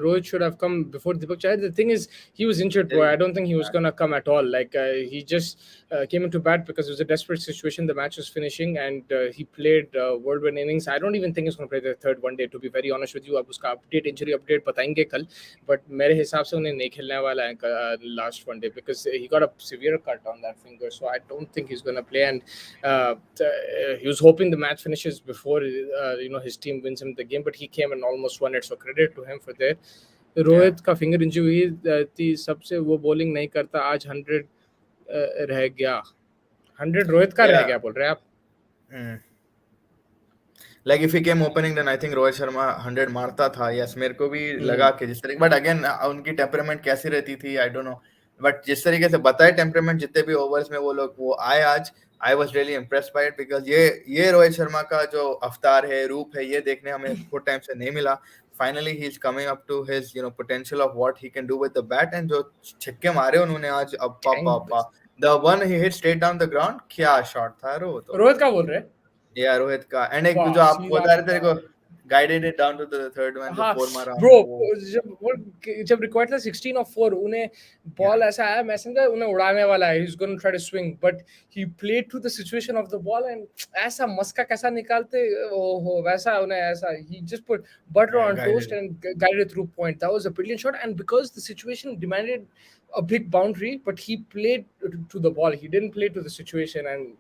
[SPEAKER 1] Rohit should have come before Deepak Chahar. The thing is, he was injured, boy. I don't think he was gonna come at all. Like he just came into bat because it was a desperate situation. The match was finishing, and he played whirlwind innings. I don't even think he's gonna play the third one day. To be very honest with you, अब उसका injury update बताएंगे कल. But मेरे हिसाब से उन्हें नहीं खेलने वाला है last one day because he got a severe cut on that finger. So I don't think he's gonna play. And he was hoping the match finishes before his team wins him the game, but he came and almost won it. So credit to him for that. Rohit का finger injury हुई थी सबसे, वो bowling नहीं करता. आज 100 रह गया. 100 रोहित का रह गया बोल रहे हैं आप.
[SPEAKER 2] Like if he came opening, then I think Rohit Sharma 100 मारता था. Yes, मेरे को भी लगा
[SPEAKER 1] Hmm.
[SPEAKER 2] कि जिस तरीके, but again उनकी टेम्परामेंट कैसी रहती थी I don't know. But जिस तरीके से बताए टेम्परामेंट, जितने भी ओवर्स में वो लोग वो आए आज, I was really impressed by it because ये रोहित शर्मा का जो अवतार है, रूप है, ये देखने हमें बहुत टाइम से नहीं मिला. Finally he's coming up to his potential of what he can do with the bat, and जो छक्के मारे उन्होंने आज, अप्पा
[SPEAKER 1] Thank
[SPEAKER 2] पापा, the one he hit straight down the ground, क्या शॉट था रो वो तो.
[SPEAKER 1] रोहित का बोल रहे हैं?
[SPEAKER 2] या रोहित का, एंड एक जो
[SPEAKER 1] वाह,
[SPEAKER 2] आप
[SPEAKER 1] सीन
[SPEAKER 2] बता रहे थे,
[SPEAKER 1] आपका।
[SPEAKER 2] को guided it down to the third man, जो
[SPEAKER 1] हाँ
[SPEAKER 2] फोर मारा
[SPEAKER 1] ब्रो,
[SPEAKER 2] हमने वो.
[SPEAKER 1] जब रिक्वायर्ड था 16 और 4, उन्हें
[SPEAKER 2] या
[SPEAKER 1] बॉल ऐसा आया, मैं समझा उन्हें उड़ाने वाला है, he is gonna try to swing, but he played through the situation of the ball and ऐसा मस्का कैसा निकालते, ओहो वैसा उन्हें ऐसा, he just put butter on toast
[SPEAKER 2] guided.
[SPEAKER 1] And guided through point. That was a brilliant shot and because the situation demanded a big boundary, but he played to the ball. He didn't play to the situation, and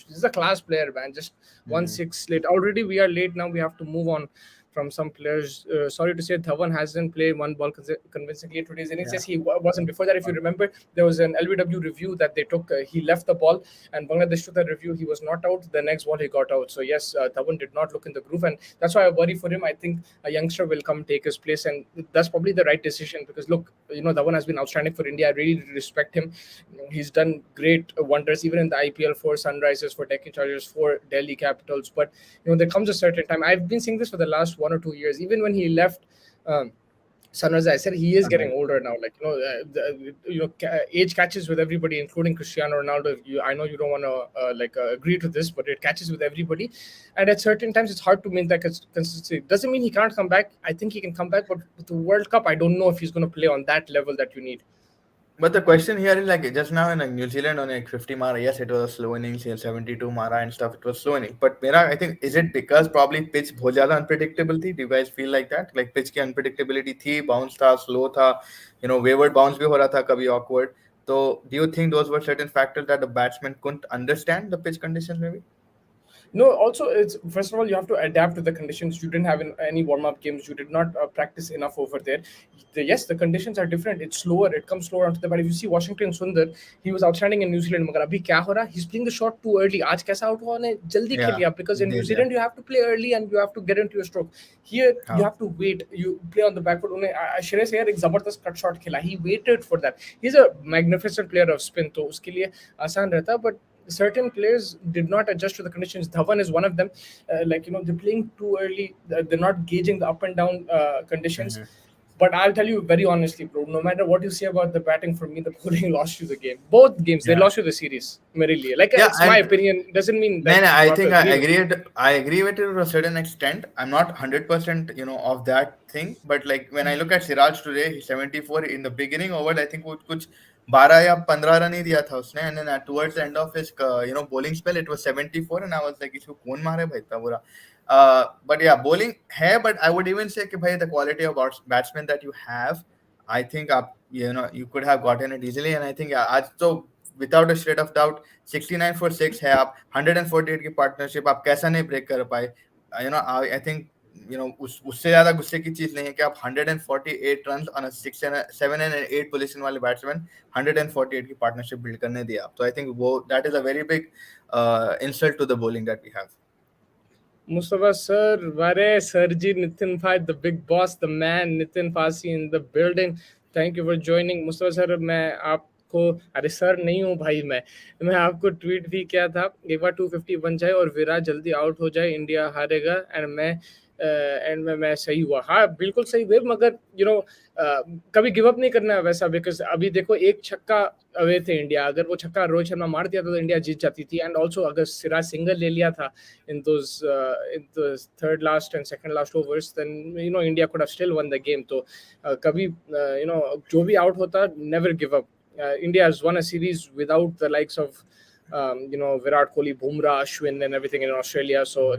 [SPEAKER 1] he's a class player, man. Just 1-6 late. Already we are late now. We have to move on from some players. Sorry to say, Dhawan hasn't played one ball convincingly today's innings.
[SPEAKER 2] या
[SPEAKER 1] Yes, he wasn't. Before that, if you remember, there was an LBW review that they took. He left the ball, and Bangladesh took that review. He was not out. The next ball, he got out. So yes, Dhawan did not look in the groove, and that's why I worry for him. I think a youngster will come take his place, and that's probably the right decision because look, Dhawan has been outstanding for India. I really respect him. He's done great wonders even in the IPL for Sunrisers, for Deccan Chargers, for Delhi Capitals. But there comes a certain time. I've been saying this for the last 1 or 2 years. Even when he left Sunrise, I said he is getting
[SPEAKER 2] sunrise.
[SPEAKER 1] older now. Like age catches with everybody, including Cristiano Ronaldo. I know you don't want to agree to this, but it catches with everybody. And at certain times, it's hard to maintain that consistency. Doesn't mean he can't come back. I think he can come back, but with the World Cup, I don't know if he's going to play on that level that you need.
[SPEAKER 2] But the question here is like just now in like New Zealand on like 50 mara, yes, it was a slow innings, 72 mara and stuff. It was slow innings. But Mera, I think, is it because probably pitch बहुत ज़्यादा unpredictable थी? Do you guys feel like that? Like pitch की unpredictability थी, bounce था, slow था, wayward bounce भी हो रहा था, कभी awkward. So do you think those were certain factors that the batsman couldn't understand the pitch conditions maybe?
[SPEAKER 1] No, also it's first of all you have to adapt to the conditions. You didn't have any warm-up games. You did not practice enough over there. Yes, the conditions are different. It's slower. It comes slower onto the bat. If you see Washington Sundar, he was outstanding in New Zealand. मगर अभी क्या हो रहा? He's playing the shot too early. आज कैसा out हुआ ने जल्दी खेल
[SPEAKER 2] Yeah,
[SPEAKER 1] लिया because in
[SPEAKER 2] दे
[SPEAKER 1] New
[SPEAKER 2] दिया.
[SPEAKER 1] Zealand you have to play early and you have to get into your stroke. Here you
[SPEAKER 2] हाँ.
[SPEAKER 1] have to wait. You play on the back foot. उन्हें श्रेयस अय्यर एक जबरदस्त cut shot खेला. He waited for that. He's a magnificent player of spin. तो उसके लिए आसान रहता. But certain players did not adjust to the conditions. Dhawan is one of them. They're playing too early. They're not gauging the up and down conditions.
[SPEAKER 2] Mhm.
[SPEAKER 1] But I'll tell you very honestly, bro, no matter what you say about the batting, for me, the bowling lost you the game. Both games, they
[SPEAKER 2] Yeah.
[SPEAKER 1] lost you the series. मेरे लिए.
[SPEAKER 2] Yeah,
[SPEAKER 1] It's my
[SPEAKER 2] and
[SPEAKER 1] opinion. Doesn't mean
[SPEAKER 2] no,
[SPEAKER 1] that
[SPEAKER 2] no,
[SPEAKER 1] you
[SPEAKER 2] I
[SPEAKER 1] have to
[SPEAKER 2] think
[SPEAKER 1] agree with me.
[SPEAKER 2] I agree with it to a certain extent. I'm not 100%, of that thing. But like when I look at Siraj today, he's 74 in the beginning over. I think वो कुछ 12 या 15 run ही दिया था उसने, and then towards the end of his bowling spell, it was 74, and I was like, इसको कौन मारे भाई इतना बुरा. But yeah, bowling है, but I would even say कि भाई the quality of batsmen that you have, I think you could have gotten it easily, and I think आज तो without a shred of doubt 69 for 6 है आप, 148 की partnership आप कैसा नहीं ब्रेक कर पाए. I think उससे ज्यादा गुस्से की चीज नहीं है कि आप 148 run on a 6 and 7 and 8 position वाले बैट्समैन 148 की पार्टनरशिप बिल्ड करने दिया आप. तो आई थिंक वो that is a very big insult to the bowling that we have.
[SPEAKER 1] Mustafa sir, Vare Sarji, Nitin Bhai, the big boss, the man, Nitin Fasi in the building. Thank you for joining. Mustafa sir, मैं आपको अरे sir नहीं हूँ भाई, मैं आपको tweet भी किया था, एक बार 250 बन जाए और विराट जल्दी आउट हो जाए, इंडिया हारेगा. एंड एंड में मैं सही हुआ. हाँ बिल्कुल सही हुए, मगर कभी गिव अप नहीं करना है वैसा, बिकॉज अभी देखो एक छक्का अवे थे इंडिया. अगर वो छक्का रोहित शर्मा मार दिया था तो इंडिया जीत जाती थी. एंड ऑल्सो अगर सिराज सिंगल ले लिया था in the third last and second last overs, then India could have still won the game. So kabhi जो भी out होता, never give up. India has won a series without the likes of Virat Kohli, Bumrah, Ashwin, and everything in Australia. So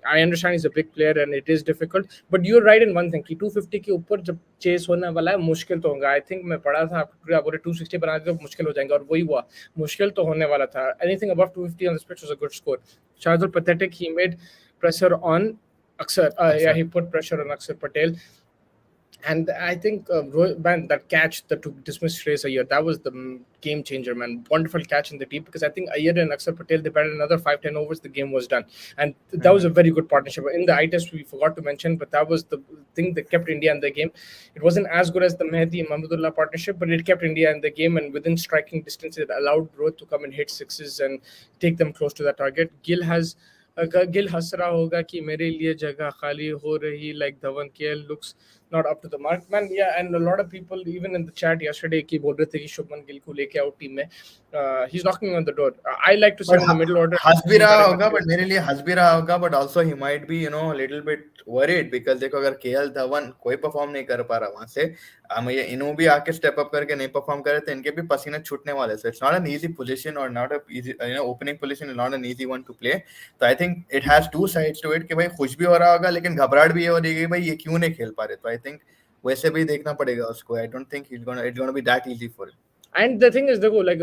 [SPEAKER 1] I understand he's a big player and it is difficult, but you're right in one thing कि 250 के ऊपर जब chess होने वाला है मुश्किल तो होगा. आई थिंक मैं पढ़ा था आप बोले 260 बना दे तो मुश्किल हो जाएंगे, और वही हुआ. मुश्किल तो होने वाला था. Anything above 250 on this pitch was a good score. Shardul pathetic. He made pressure on Aksar. Yeah, he put pressure on Aksar Patel. And I think, man, that catch that took dismissed Shreyas Iyer, that was the game changer, man. Wonderful catch in the team, because I think Iyer and Akshar Patel, they batted another 5-10 overs, the game was done. And that was a
[SPEAKER 2] Mhm.
[SPEAKER 1] very good partnership. In the eye test, we forgot to mention, but that was the thing that kept India in the game. It wasn't as good as the Mehidy and Mahmudullah partnership, but it kept India in the game. And within striking distance, it allowed Rohit to come and hit sixes and take them close to that target. Gill हंस रहा होगा कि मेरे लिए जगह खाली हो रही, like धवन के looks not up to the mark, man. Yeah, and a lot of people even in the chat yesterday की बोल रहे थे कि शुभमन गिल को लेके आओ टीम में. He's knocking on the door. I like to see
[SPEAKER 2] But
[SPEAKER 1] him in the middle order.
[SPEAKER 2] हंस भी
[SPEAKER 1] He's
[SPEAKER 2] रहा
[SPEAKER 1] batting at
[SPEAKER 2] होगा,
[SPEAKER 1] four.
[SPEAKER 2] but मेरे लिए हंस भी रहा होगा, but also he might be, little bit worried because देखो अगर केएल धवन कोई परफॉर्म नहीं कर पा रहा वहां से, ये इनो भी आके स्टेप अप करके नहीं परफॉर्म करे तो इनके भी पसीने छूटने वाले. So it's not an easy position or not a easy, opening position is not an easy one to play. So I think it has two sides to it कि भाई खुश भी हो रहा होगा लेकिन घबराहट भी हो रही है कि भाई ये क्यों नहीं खेल पा रहे. तो I think वैसे भी देखना पड़ेगा उसको. I don't think it's gonna be that easy for him.
[SPEAKER 1] And the thing is, देखो, like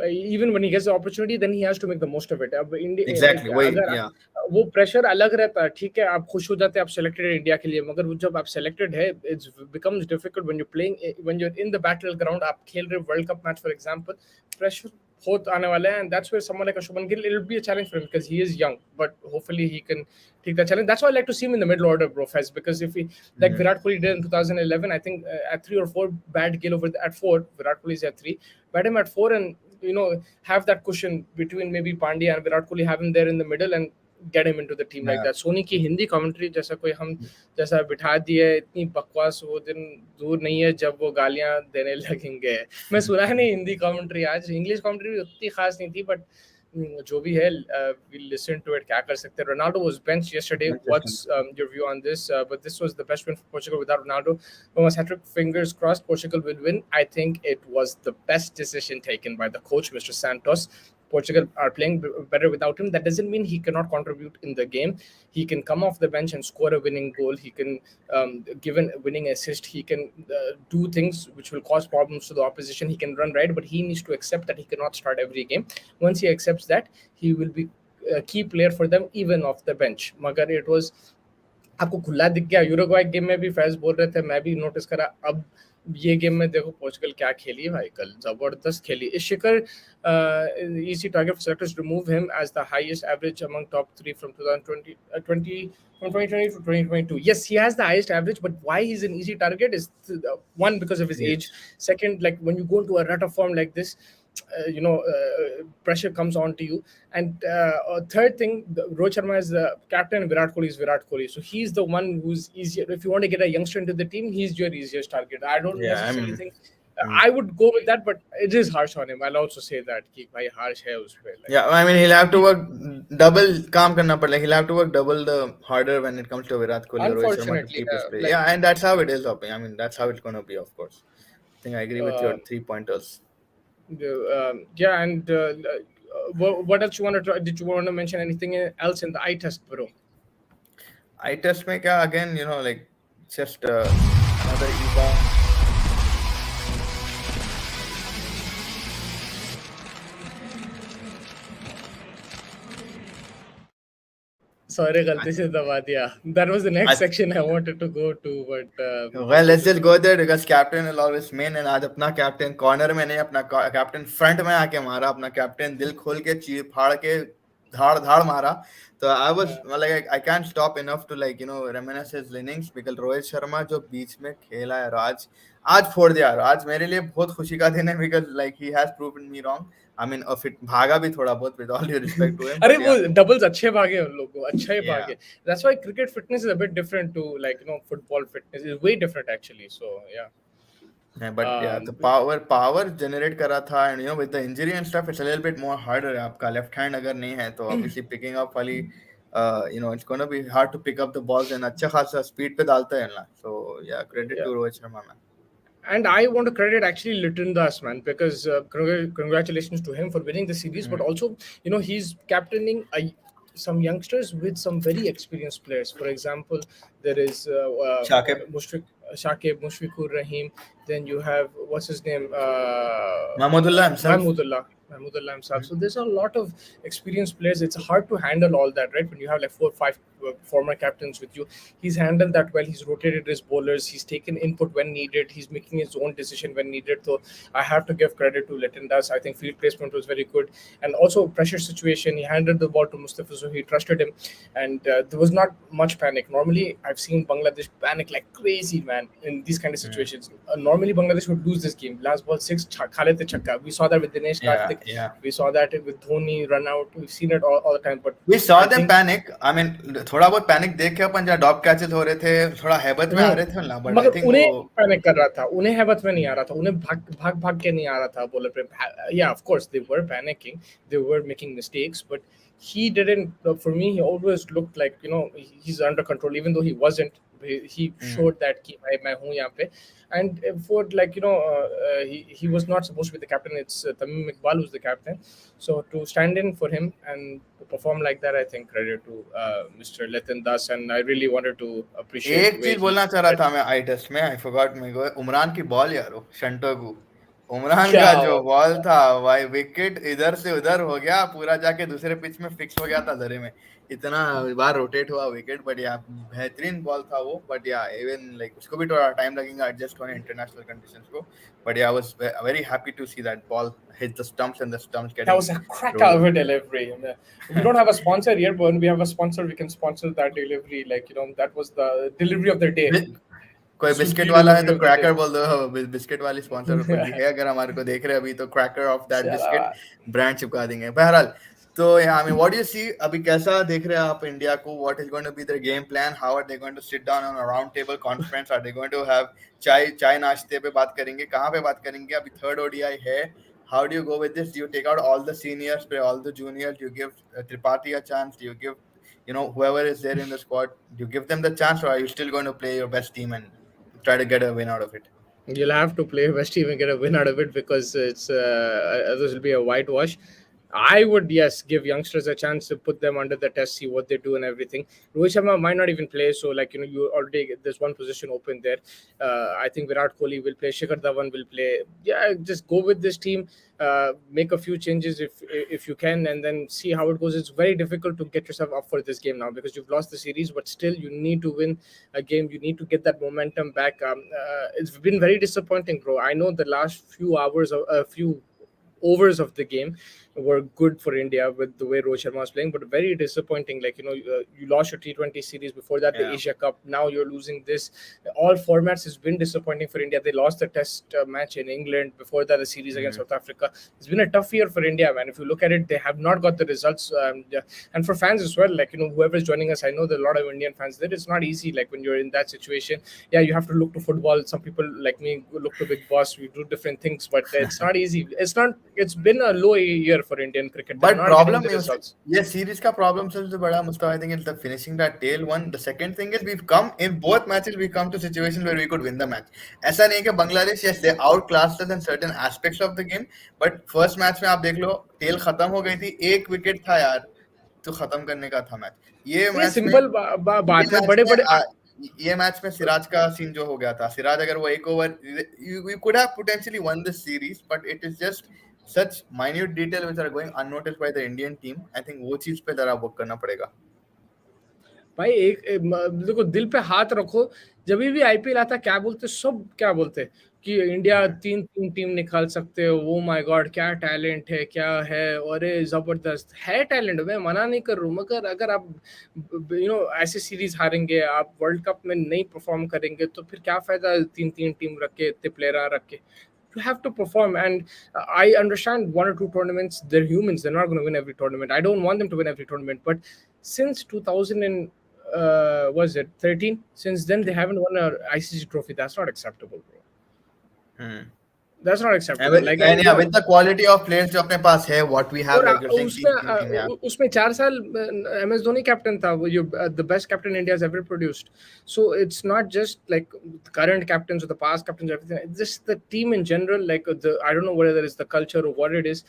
[SPEAKER 1] even when he gets the opportunity, then he has to make the most of it. अब India, like
[SPEAKER 2] Exactly. वही,
[SPEAKER 1] अगर
[SPEAKER 2] yeah.
[SPEAKER 1] वो pressure अलग रहता है, ठीक है, आप खुश हो जाते हैं, आप सेलेक्टेड है इंडिया के लिए, मगर वो जब आप सेलेक्टेड है, it's becomes difficult when you playing, when you are in the battle ground, आप खेल रहे world cup match for example, pressure बहुत आने वाला है. And that's where someone like Shubman Gill, it'll be a challenge for him because he is young, but hopefully he can take that challenge. That's why I like to see him in the middle order, bro, Fez, because if he, like
[SPEAKER 2] Mhm.
[SPEAKER 1] Virat Kohli did in 2011, I think at 3 or 4, bat Gill over at 4, Virat Kohli is at 3, bat him at 4, and have that cushion between maybe Pandya and Virat Kohli, have him there in the middle and get him into the team like
[SPEAKER 2] Yeah.
[SPEAKER 1] that. Soni की Hindi commentary जैसा कोई हम जैसा बिठा दिए, इतनी बकवास, वो दिन दूर नहीं है जब वो गालियां देने लगेंगे. मैं सुना है नहीं हिंदी कमेंट्री, आज इंग्लिश कमेंट्री भी उतनी खास नहीं थी, बट जो भी है, we listen to it. क्या कर सकते हैं. Ronaldo was benched yesterday. What's
[SPEAKER 2] Interesting.
[SPEAKER 1] your view on this? But this was the best win for Portugal without Ronaldo. Thomas hat-trick, fingers crossed, Portugal will win. I think it was the best decision taken by the coach, Mr. Santos. Portugal are playing better without him. That doesn't mean he cannot contribute in the game. He can come off the bench and score a winning goal. He can give a winning assist. He can do things which will cause problems to the opposition. He can run right, but he needs to accept that he cannot start every game. Once he accepts that, he will be a key player for them even off the bench. Magar it was, आपको खुला दिख गया. यूरुग्वाई game में भी फैज बोल रहे थे, मैं भी नोटिस करा. अब ये गेम में देखो पोर्चुगल क्या खेली है भाई, कल जबरदस्त खेली. इस शिखर easy target for selectors to remove him as the highest average among top 3 from 2020 from 2020 to 2022. Yes, he has the highest average, but why he's an easy target is one, because of his age.
[SPEAKER 2] Yes.
[SPEAKER 1] Second, like when you go into a rut of form like this, pressure comes on to you. And third thing, Rohit Sharma is the captain, Virat Kohli is Virat Kohli. So he's the one who's easier. If you want to get a youngster into the team, he's your easiest target. I don't
[SPEAKER 2] Yeah, I
[SPEAKER 1] necessarily
[SPEAKER 2] mean,
[SPEAKER 1] think
[SPEAKER 2] mm,
[SPEAKER 1] I would go with that, but it is harsh on him. I'll also say that कि भाई harsh है उस पे. Like,
[SPEAKER 2] yeah, I mean, he'll have to work double काम करना पड़ेगा. He'll have to work double the harder when it comes to Virat Kohli or Rohit Sharma to
[SPEAKER 1] unfortunately,
[SPEAKER 2] keep his play.
[SPEAKER 1] like,
[SPEAKER 2] Yeah, and that's how it is. I mean, that's how it's gonna be, of course. I think I agree with your
[SPEAKER 1] uh,
[SPEAKER 2] 3 pointers.
[SPEAKER 1] yeah. And what else you want to try? Did you want to mention anything else in the eye test, bro?
[SPEAKER 2] I test में क्या again, like just another Eva.
[SPEAKER 1] Sorry, गलती से दबा दिया. That was the next
[SPEAKER 2] I,
[SPEAKER 1] section I wanted to go to, but
[SPEAKER 2] well, let's just go there because captain will always main. And आज अपना captain corner में नहीं, अपना captain front में आके मारा. अपना captain दिल खोल के चीर फाड़ के धाड़ धाड़ मारा. तो I was like, I can't stop enough to reminisce his innings because Rohit Sharma जो बीच में खेला है आज आज फोड़ दिया. आज मेरे लिए बहुत खुशी का दिन है because like he has proven me wrong. I mean, fit भागा भी थोड़ा बहुत with all due respect to him,
[SPEAKER 1] अरे
[SPEAKER 2] but
[SPEAKER 1] वो
[SPEAKER 2] yeah,
[SPEAKER 1] डबल्स अच्छे भागे उन लोगों को, अच्छा ही
[SPEAKER 2] yeah.
[SPEAKER 1] भागे. That's why cricket fitness is a bit different to, like, football fitness is way different actually. So yeah.
[SPEAKER 2] Yeah, but yeah, the
[SPEAKER 1] Um,
[SPEAKER 2] power generate करा था, and with the injury and stuff, it's a little bit more harder. आपका left hand अगर नहीं है तो obviously picking up वाली, it's gonna be hard to pick up the balls, and अच्छा खासा speed पे डालता है ना. So yeah, credit
[SPEAKER 1] yeah.
[SPEAKER 2] to Rohit Sharma, man.
[SPEAKER 1] And I want to credit actually Litton Das, man, because congratulations to him for winning the series. But
[SPEAKER 2] Mm.
[SPEAKER 1] also, he's captaining some youngsters with some very experienced players. For example, there is
[SPEAKER 2] Shakib,
[SPEAKER 1] Shakib, Mushfiqur Rahim. Then you have, what's his name?
[SPEAKER 2] Mahmudullah himself.
[SPEAKER 1] Mahmudullah himself. So there's a lot of experienced players. It's hard to handle all that, right? When you have like 4 or 5 former captains with you. He's handled that well. He's rotated his bowlers. He's taken input when needed. He's making his own decision when needed. So I have to give credit to Liton Das. I think field placement was very good, and also pressure situation. He handed the ball to Mustafa, so he trusted him, and there was not much panic. Normally, I've seen Bangladesh panic like crazy, man, in these kind of
[SPEAKER 2] Hmm.
[SPEAKER 1] situations. Normally, Bangladesh would lose this game. Last ball six, Khalid Chakka. We saw that with Dinesh
[SPEAKER 2] Yeah,
[SPEAKER 1] Karthik.
[SPEAKER 2] yeah.
[SPEAKER 1] We saw that with Dhoni run out. We've seen it all the time. But
[SPEAKER 2] We saw
[SPEAKER 1] I
[SPEAKER 2] them
[SPEAKER 1] think
[SPEAKER 2] panic. I mean, थोड़ा बहुत panic देख के अपन जहाँ डॉप catches हो रहे थे, थोड़ा हैबत में आ रहे थे ना, बट आई
[SPEAKER 1] मगर
[SPEAKER 2] थिंक
[SPEAKER 1] उन्हें
[SPEAKER 2] वो
[SPEAKER 1] पैनिक कर रहा था, उन्हें हैबत में नहीं आ
[SPEAKER 2] हम्म,
[SPEAKER 1] रहा था, उन्हें भाग भाग भाग के नहीं आ रहा था बॉलर पे. या of course they were panicking, they were making mistakes, but he didn't, for me he always looked like, he's under control even though he wasn't. He
[SPEAKER 2] hmm.
[SPEAKER 1] showed that कि मैं हूँ यहाँ पे. And for like, he was not supposed to be the captain. It's Tamim Iqbal who's the captain, so to stand in for him and to perform like that, I think credit to Mr. Litin Das, and I really wanted to appreciate the
[SPEAKER 2] एक
[SPEAKER 1] way
[SPEAKER 2] चीज
[SPEAKER 1] he
[SPEAKER 2] बोलना चाह रहा
[SPEAKER 1] led.
[SPEAKER 2] था मैं आई test में, I forgot, मेरे को उमरान की बॉल यार, वो शंटोगू, उमरान
[SPEAKER 1] क्या
[SPEAKER 2] का जो
[SPEAKER 1] हुआ?
[SPEAKER 2] बॉल था भाई, विकेट इधर से उधर हो गया पूरा, जाके दूसरे पिच में फिक्स हो गया था धरे में, इतना बार रोटेट हुआ विकेट, बट या बेहतरीन बॉल था वो, बट या इवन लाइक उसको भी थोड़ा टाइम लगेगा एडजस्ट होने इंटरनेशनल कंडीशंस को, but yeah was very happy to see that ball hit the stumps and the stumps
[SPEAKER 1] That
[SPEAKER 2] getting
[SPEAKER 1] was a crack
[SPEAKER 2] rolled
[SPEAKER 1] out of
[SPEAKER 2] over.
[SPEAKER 1] a delivery. And, we don't have a sponsor here, but when we have a sponsor, we can sponsor that delivery. Like, that was the delivery of the day.
[SPEAKER 2] कोई biscuit
[SPEAKER 1] Suki
[SPEAKER 2] वाला है
[SPEAKER 1] delivery
[SPEAKER 2] तो
[SPEAKER 1] of the day.
[SPEAKER 2] Cracker बोल दो, biscuit वाली sponsor कोई भी है अगर हमारे को देख रहे हैं अभी, तो cracker of that biscuit
[SPEAKER 1] Chala.
[SPEAKER 2] Brand चिपका देंगे बहरहाल. तो यहाँ में व्हाट डू यू सी, अभी कैसा देख रहे हैं आप इंडिया को, what is going to be their game plan, how are they going to sit down on a round table conference, are they going to have chai chai नाश्ते पे बात करेंगे, कहाँ पे बात करेंगे, अभी थर्ड ओडीआई है, how do you go with this, do you take out all the seniors, play all the juniors, do you give Tripathi a chance, do you give, whoever is there in the squad, do you give them the chance, or are you still going to play your best team and try to get a win out of it?
[SPEAKER 1] You'll have to play West Team and get a win out of it, because this will be a whitewash. I would, yes, give youngsters a chance to put them under the test, see what they do and everything. Rohit Sharma might not even play, so like, you already there's one position open there. I think Virat Kohli will play, Shikhar Dhawan will play. Yeah, just go with this team. Make a few changes if you can, and then see how it goes. It's very difficult to get yourself up for this game now because you've lost the series, but still you need to win a game. You need to get that momentum back. It's been very disappointing, bro. I know the last few hours, a few overs of the game were good for India with the way Rohit Sharma was playing, but very disappointing. Like, you lost your T20 series, before that the
[SPEAKER 2] Yeah.
[SPEAKER 1] Asia Cup. Now you're losing this. All formats has been disappointing for India. They lost the Test match in England. Before that, the series against
[SPEAKER 2] Hmm.
[SPEAKER 1] South Africa. It's been a tough year for India, man. If you look at it, they have not got the results. Yeah. And for fans as well, like, whoever is joining us, I know there are a lot of Indian fans there. It's not easy. Like, when you're in that situation, yeah, you have to look to football. Some people like me look to Big Boss. We do different things, but it's not easy. It's not. It's been a low year for Indian cricket. They're
[SPEAKER 2] But
[SPEAKER 1] not getting
[SPEAKER 2] problem
[SPEAKER 1] the
[SPEAKER 2] is,
[SPEAKER 1] results.
[SPEAKER 2] yeah, series का problem सबसे बड़ा मुस्ताव, I think, is the finishing that tail one. The second thing is we've come in both matches, we come to situations where we could win the match. ऐसा नहीं कि Bangladesh, yes, they outclassed us in certain aspects of the game, but first match में आप देख लो, tail खत्म हो गई थी, एक wicket था यार, तो खत्म करने का था मैच. ये
[SPEAKER 1] ये
[SPEAKER 2] मैच में
[SPEAKER 1] सिंपल
[SPEAKER 2] ये
[SPEAKER 1] बात है.
[SPEAKER 2] मैच
[SPEAKER 1] बड़े
[SPEAKER 2] में
[SPEAKER 1] बड़े
[SPEAKER 2] ये मैच में सिराज का सीन जो हो गया था, सिराज अगर वो एक over, you could have potentially won this series, but it is just such minute detail which are going unnoticed by the Indian team. I think वो चीज पे जरा वर्क करना पड़ेगा.
[SPEAKER 1] भाई, देखो, दिल पे हाथ रखो. जब भी आईपीएल आता, क्या बोलते सब, क्या बोलते कि इंडिया
[SPEAKER 2] हम्म.
[SPEAKER 1] तीन तीन टीम निकाल सकते हो. वो माय गॉड, क्या टैलेंट है, क्या है. अरे जबरदस्त है टैलेंट, मैं मना नहीं कर रहा हूँ, मगर अगर आप ऐसे सीरीज हारेंगे, आप वर्ल्ड कप में नहीं परफॉर्म करेंगे, तो फिर क्या फायदा तीन तीन टीम रख के, इतने प्लेयर रख के. You have to perform, and I understand one or two tournaments, they're humans, they're not going to win every tournament. I don't want them to win every tournament, but since 2000 and was it 13, since then they haven't won a ICC trophy. That's not acceptable, bro.
[SPEAKER 2] Hmm.
[SPEAKER 1] That's not acceptable. Like,
[SPEAKER 2] And yeah, with the quality of players जो अपने पास है, what we have,
[SPEAKER 1] और
[SPEAKER 2] like you're saying,
[SPEAKER 1] उसमें
[SPEAKER 2] तीन तीन team, yeah.
[SPEAKER 1] उसमें 4 साल MS Dhoni captain था. वो the best captain India has ever produced. So it's not just like the current captains or the past captains, everything. It's just the team in general. Like, I don't know whether it's the culture or what it is.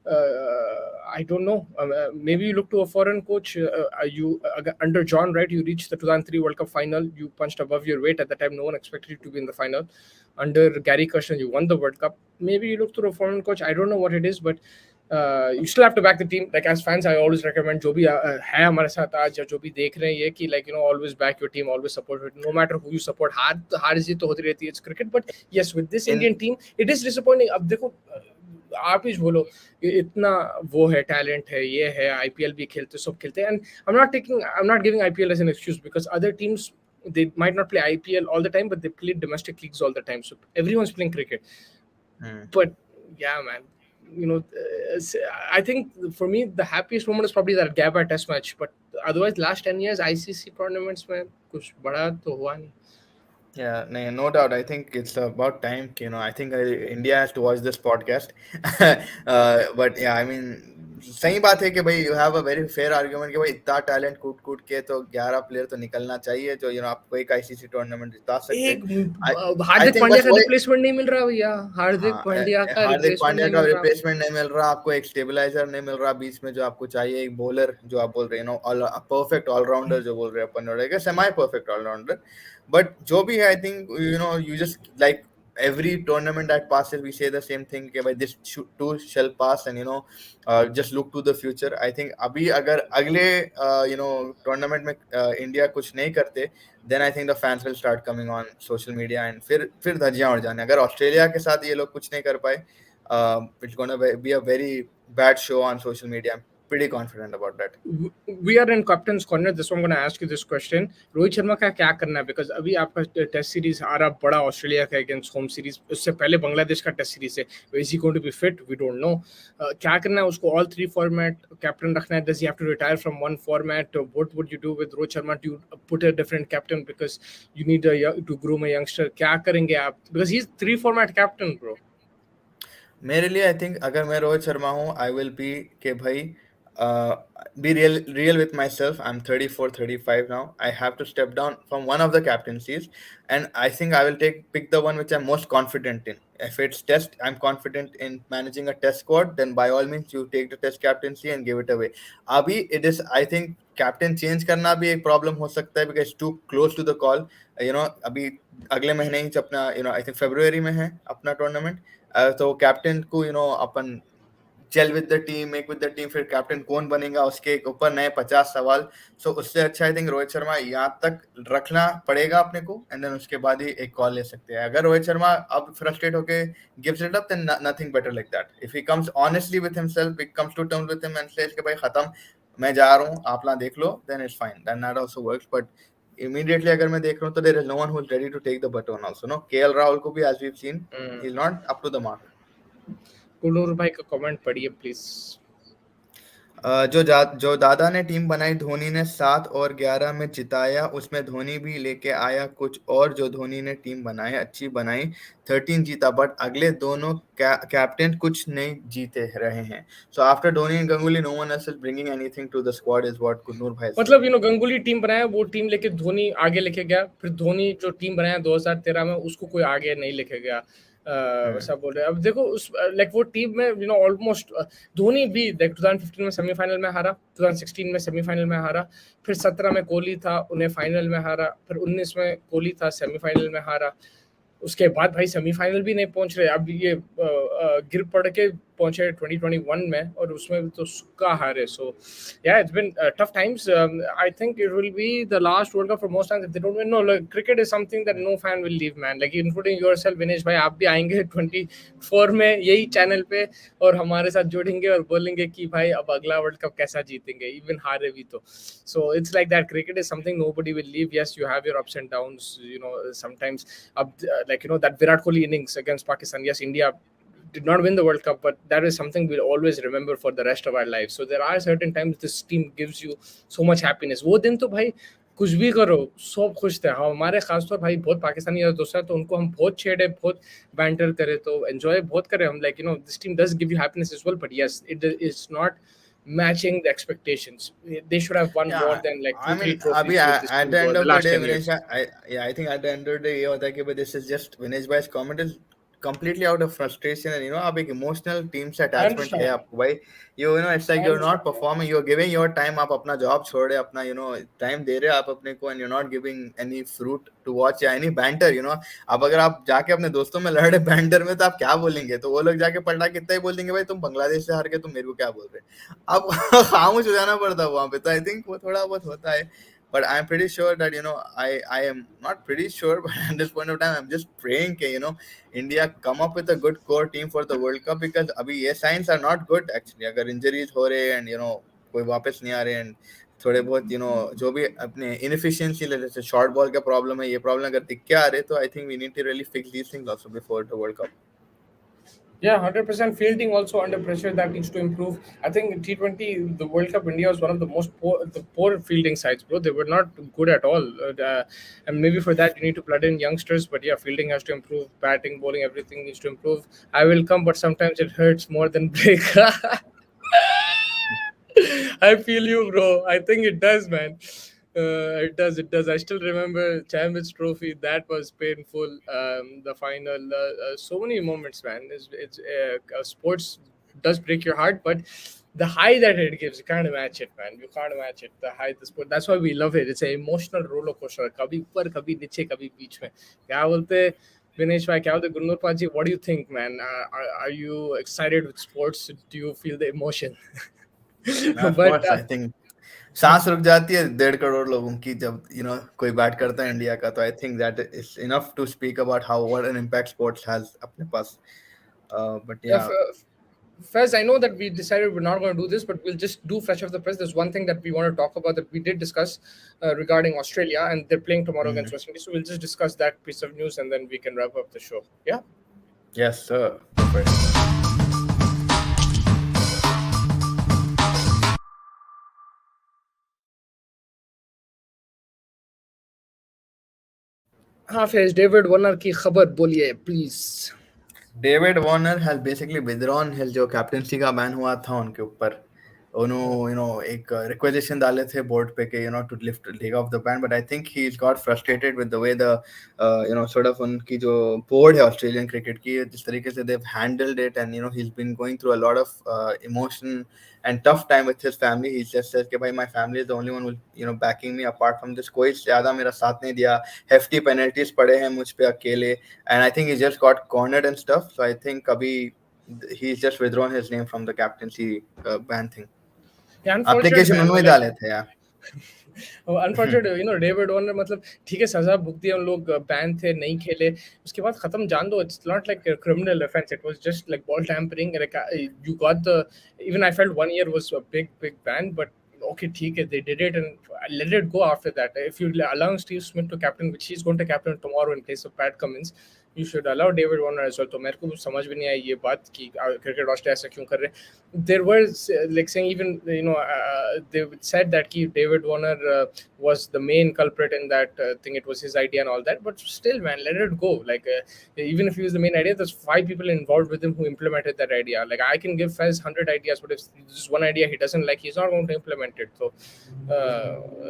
[SPEAKER 1] I don't know. Maybe you look to a foreign coach. You under John, right? You reached the 2003 World Cup final. You punched above your weight at the time. No one expected you to be in the final. Under Gary Kirshner, you won the World Cup. Maybe you look to a foreign coach. I don't know what it is, but You still have to back the team. Like as fans, I always recommend जो भी है हमारे साथ आज या जो भी देख रहे हैं ये कि like always back your team, always support it, no matter who you support. हार जीत तो होती रहती है, it's cricket. But yes, with this
[SPEAKER 2] In
[SPEAKER 1] Indian team, it is disappointing. अब देखो आप ही बोलो इतना वो है टैलेंट है ये है आईपीएल भी खेलते सब खेलते हैं and I'm not giving IPL as an excuse because other teams they might not play IPL all the time but they play domestic leagues all the time so everyone's playing cricket
[SPEAKER 2] Hmm.
[SPEAKER 1] but yeah man I think for me the happiest moment is probably that Gabba test match but otherwise last 10 years ICC tournaments में कुछ बड़ा तो हुआ नहीं.
[SPEAKER 2] Yeah, no doubt. I think it's about time. I think India has to watch this podcast. But yeah, I mean, सही बात है कि भाई you have a very fair argument कि भाई इतना टैलेंट कूट कूट के तो 11 प्लेयर तो निकलना चाहिए जो आपको एक आईसीसी टूर्नामेंट जिता सकते
[SPEAKER 1] एक
[SPEAKER 2] हैं. आई
[SPEAKER 1] हार्दिक
[SPEAKER 2] थिंक
[SPEAKER 1] पांड्या
[SPEAKER 2] बस
[SPEAKER 1] का
[SPEAKER 2] वही.
[SPEAKER 1] रिप्लेसमेंट नहीं मिल रहा भैया. हार्दिक
[SPEAKER 2] हाँ,
[SPEAKER 1] पांड्या का
[SPEAKER 2] हार्दिक
[SPEAKER 1] रिप्लेसमेंट
[SPEAKER 2] पांड्या
[SPEAKER 1] नहीं
[SPEAKER 2] का
[SPEAKER 1] मिल रहा.
[SPEAKER 2] रिप्लेसमेंट नहीं मिल रहा आपको. एक स्टेबलाइजर नहीं मिल रहा बीच में जो आपको चाहिए. एक बॉलर जो आप बोल रहे हैं परफेक्ट ऑलराउंडर जो बोल रहे हैं अपन सेमी परफेक्ट ऑलराउंडर. बट जो भी है I think you just like every tournament that passes we say the same thing कि भाई this too shall pass and just look to the future. I think अभी अगर अगले tournament में India कुछ नहीं करते then I think the fans will start coming on social media and फिर धज्जियां उड़ जाने. अगर ऑस्ट्रेलिया के साथ ये लोग कुछ नहीं कर पाए it's gonna be a very bad show on social media. I'm pretty confident about that.
[SPEAKER 1] We are in captain's corner. This one I'm going to ask you this question. Rohit Sharma का क्या करना है बिकॉज अभी आपका टेस्ट सीरीज आ रहा बड़ा Australia का against whom series उससे पहले बांग्लादेश का टेस्ट सीरीज है. Is he going to be fit we don't know. क्या करना है उसको ऑल थ्री फॉर्मेट कैप्टन रखना है. Does he have to retire from one format. What would you do with Rohit Sharma. Do you put a different captain because you need to groom a youngster. क्या करेंगे आप because he is three format captain bro.
[SPEAKER 2] मेरे लिए I think अगर मैं रोहित शर्मा हूँ I will be के भाई be real with myself. I'm 34, 35 now. I have to step down from one of the captaincies and I think I will pick the one which I'm most confident in. If it's test, I'm confident in managing a test squad, then by all means you take the test captaincy and give it away. Abhi it is, I think captain change करना भी एक problem हो सकता है because it's too close to the call. अभी अगले महीने ही अपना I think February में है अपना टूर्नामेंट. तो कैप्टन को अपन gel with the team make with the team फिर कैप्टन कौन बनेगा उसके ऊपर नए 50 सवाल. सो उससे अच्छा आई थिंक रोहित शर्मा यहाँ तक रखना पड़ेगा अपने को एंड देन उसके बाद ही एक कॉल ले सकते हैं. अगर रोहित शर्मा अब फ्रस्ट्रेट होके gives it up then nothing better like that. If he comes honestly with himself, he comes to terms with him and says कि भाई खत्म मैं जा रहा हूँ आप लोग देख लो, then it's fine. Then that also works. But immediately अगर मैं देख रहा हूँ तो there is no one who is ready to take the button also. No KL Rahul को भी as we have seen he is not up to the mark.
[SPEAKER 1] कुलूर भाई का कमेंट पढ़िए प्लीज.
[SPEAKER 2] जो दादा ने टीम बनाई धोनी ने 7 और 11 में जिताया. उसमें धोनी भी लेके आया कुछ और जो धोनी ने टीम बनाई अच्छी बनाई 13 जीता. बट अगले दोनों कैप्टन कुछ नहीं जीते रहे हैं. So after Dhoni and Ganguly no one else is bringing anything to the squad is what Kunnur भाई said.
[SPEAKER 1] मतलब गंगुली टीम बनाया वो टीम लेके धोनी आगे लेके गया. फिर धोनी जो टीम बनाया 2013 में उसको कोई आगे नहीं लेके गया. वैसा बोल रहे हैं. अब देखो उस लाइक वो टीम में ऑलमोस्ट धोनी भी लाइक 2015 में सेमीफाइनल में हारा, 2016 में सेमीफाइनल में हारा, फिर 17 में कोहली था उन्हें फाइनल में हारा, फिर 19 में कोहली था सेमीफाइनल में हारा. उसके बाद भाई सेमीफाइनल भी नहीं पहुंच रहे. अब ये गिर पड़ के पहुंचे 2021 में और उसमें भी तो सुक्का हारे. So yeah it's been tough times. I think it will be the last world cup for most times if they don't win. No cricket is something that no fan will leave man, like including yourself Vinesh भाई. आप भी आएंगे 24 में यही channel पे और हमारे साथ जुड़ेंगे और बोलेंगे कि भाई अब अगला वर्ल्ड कप कैसा जीतेंगे इवन हारे भी तो. So it's like that. Cricket is something nobody will leave. Yes you have your ups and downs sometimes. अब like that Virat Kohli innings against Pakistan, yes India did not win the World Cup but that is something we'll always remember for the rest of our lives. So there are certain times this team gives you so much happiness. वो दिन तो भाई कुछ भी करो सब खुश थे. हमारे खासतौर भाई बहुत पाकिस्तानी दोस्त हैं तो उनको हम बहुत छेड़े बहुत बैंटर करे तो एंजॉय बहुत करे हम. Like this team does give you happiness as well but yes it is not matching the expectations. They should have won more than like 2-3 trophies
[SPEAKER 2] अभी
[SPEAKER 1] with this
[SPEAKER 2] at
[SPEAKER 1] team
[SPEAKER 2] the
[SPEAKER 1] over
[SPEAKER 2] end
[SPEAKER 1] the
[SPEAKER 2] of the
[SPEAKER 1] last
[SPEAKER 2] day
[SPEAKER 1] 10 years.
[SPEAKER 2] Vinesh, I think at the end of the day ये होता है कि this is just Vinesh bhai's comment is completely out of frustration, and आप एक emotional team से
[SPEAKER 1] I
[SPEAKER 2] attachment है
[SPEAKER 1] understand.
[SPEAKER 2] आपको भाई. It's like
[SPEAKER 1] I
[SPEAKER 2] you're not
[SPEAKER 1] understand.
[SPEAKER 2] performing, you're giving your time, आप अपना job छोड़ रहे, अपना time दे रहे आप अपने को, and you're not giving any fruit to watch या any banter. अब अगर आप जाके अपने दोस्तों में लड़ रहे बैंटर में, तो आप क्या बोलेंगे? तो वो लोग जाके पलटा के इतना ही बोल देंगे, भाई तुम बांग्लादेश से हार के तुम मेरे को क्या बोल रहे? अब खामोश हो जाना पड़ता है वहां पे. तो आई थिंक वो थोड़ा बहुत होता है. But I'm pretty sure that I am not pretty sure, but at this point of time I'm just praying that India come up with a good core team for the World Cup, because अभी ये signs are not good actually. अगर injuries हो रहे and कोई वापस नहीं आ रहे, and थोड़े बहुत जो भी अपने inefficiency, जैसे short ball का problem है, ये problem अगर दिख के आ रहे, तो I think we need to really fix these things also before the World Cup.
[SPEAKER 1] Yeah, 100% fielding also under pressure that needs to improve. I think T20, the World Cup, India was one of the poor fielding sides, bro. They were not good at all. And maybe for that, you need to flood in youngsters. But yeah, fielding has to improve. Batting, bowling, everything needs to improve. I will come, but sometimes it hurts more than break. I feel you, bro. I think it does, man. It does. It does. I still remember Champions Trophy. That was painful. The final. So many moments, man. Sports does break your heart, but the high that it gives, you can't match it, man. You can't match it. The high, the sport. That's why we love it. It's an emotional roller coaster. कभी ऊपर, कभी नीचे, कभी बीच में. क्या बोलते? Vinesh bhai, क्या बोलते? Gurnur Paji, what do you think, man? Are you excited with sports? Do you feel the emotion?
[SPEAKER 2] Of
[SPEAKER 1] but
[SPEAKER 2] course, I think सांस रुक जाती है 1.5 करोड़ लोगों की जब कोई बैट करता है इंडिया का. तो I think that is enough to speak about how what an impact sports has अपने पास. But
[SPEAKER 1] Yeah,
[SPEAKER 2] yeah
[SPEAKER 1] Fez, I know that we decided we're not going to do this, but we'll just do fresh off the press. There's one thing that we want to talk about that we did discuss regarding Australia, and they're playing tomorrow against West Indies. So we'll just discuss that piece of news, and then we can wrap up the show. Yeah.
[SPEAKER 2] Yes sir, go for it.
[SPEAKER 1] हाँ phase, David Warner की खबर बोलिए please.
[SPEAKER 2] David Warner has basically withdrawn his जो captaincy का ban हुआ था उनके ऊपर. उन्होंने एक रिक्वेजिशन डाले थे बोर्ड पे कि to lift take off the ban. But I think he is got frustrated with the way the sort of उनकी जो बोर्ड है ऑस्ट्रेलियन क्रिकेट की, जिस तरीके से they have handled it, and he is been going through a lot of emotion and tough time with his family. He just says कि भाई my family is the only one who backing me apart from this. कोई ज्यादा मेरा साथ नहीं दिया. Hefty penalties पड़े हैं मुझ पे अकेले, and I think he just got cornered and stuff. So I think अभी he's just withdrawn his name from the captaincy ban thing.
[SPEAKER 1] Yeah, unfortunate
[SPEAKER 2] Application
[SPEAKER 1] man.
[SPEAKER 2] उन्होंने
[SPEAKER 1] Like,
[SPEAKER 2] डाले थे यार.
[SPEAKER 1] अनफॉर्चुनेट डेविड वार्नर, मतलब ठीक है सजा भुगती दिया, उन लोग बैन थे, नहीं खेले, उसके बाद खत्म, जान दो. It's not like criminal offence, it was just like ball tampering. You got the, even I felt 1 year was a big ban, but okay, ठीक है, they did it and let it go after that. If you allow Steve Smith to captain, which he's going to captain tomorrow in place of Pat Cummins, you should allow David Warner as well. तो मेरे को समझ भी नहीं आई ये बात कि cricket Australia ऐसा क्यों कर रहे हैं. There was like saying even they said that David Warner was the main culprit in that thing. It was his idea and all that, but still, man, let it go. Like even if he was the main idea, there's 5 people involved with him who implemented that idea. Like I can give Fez 100 ideas, but if there's one idea he doesn't like, he's not going to implement it. So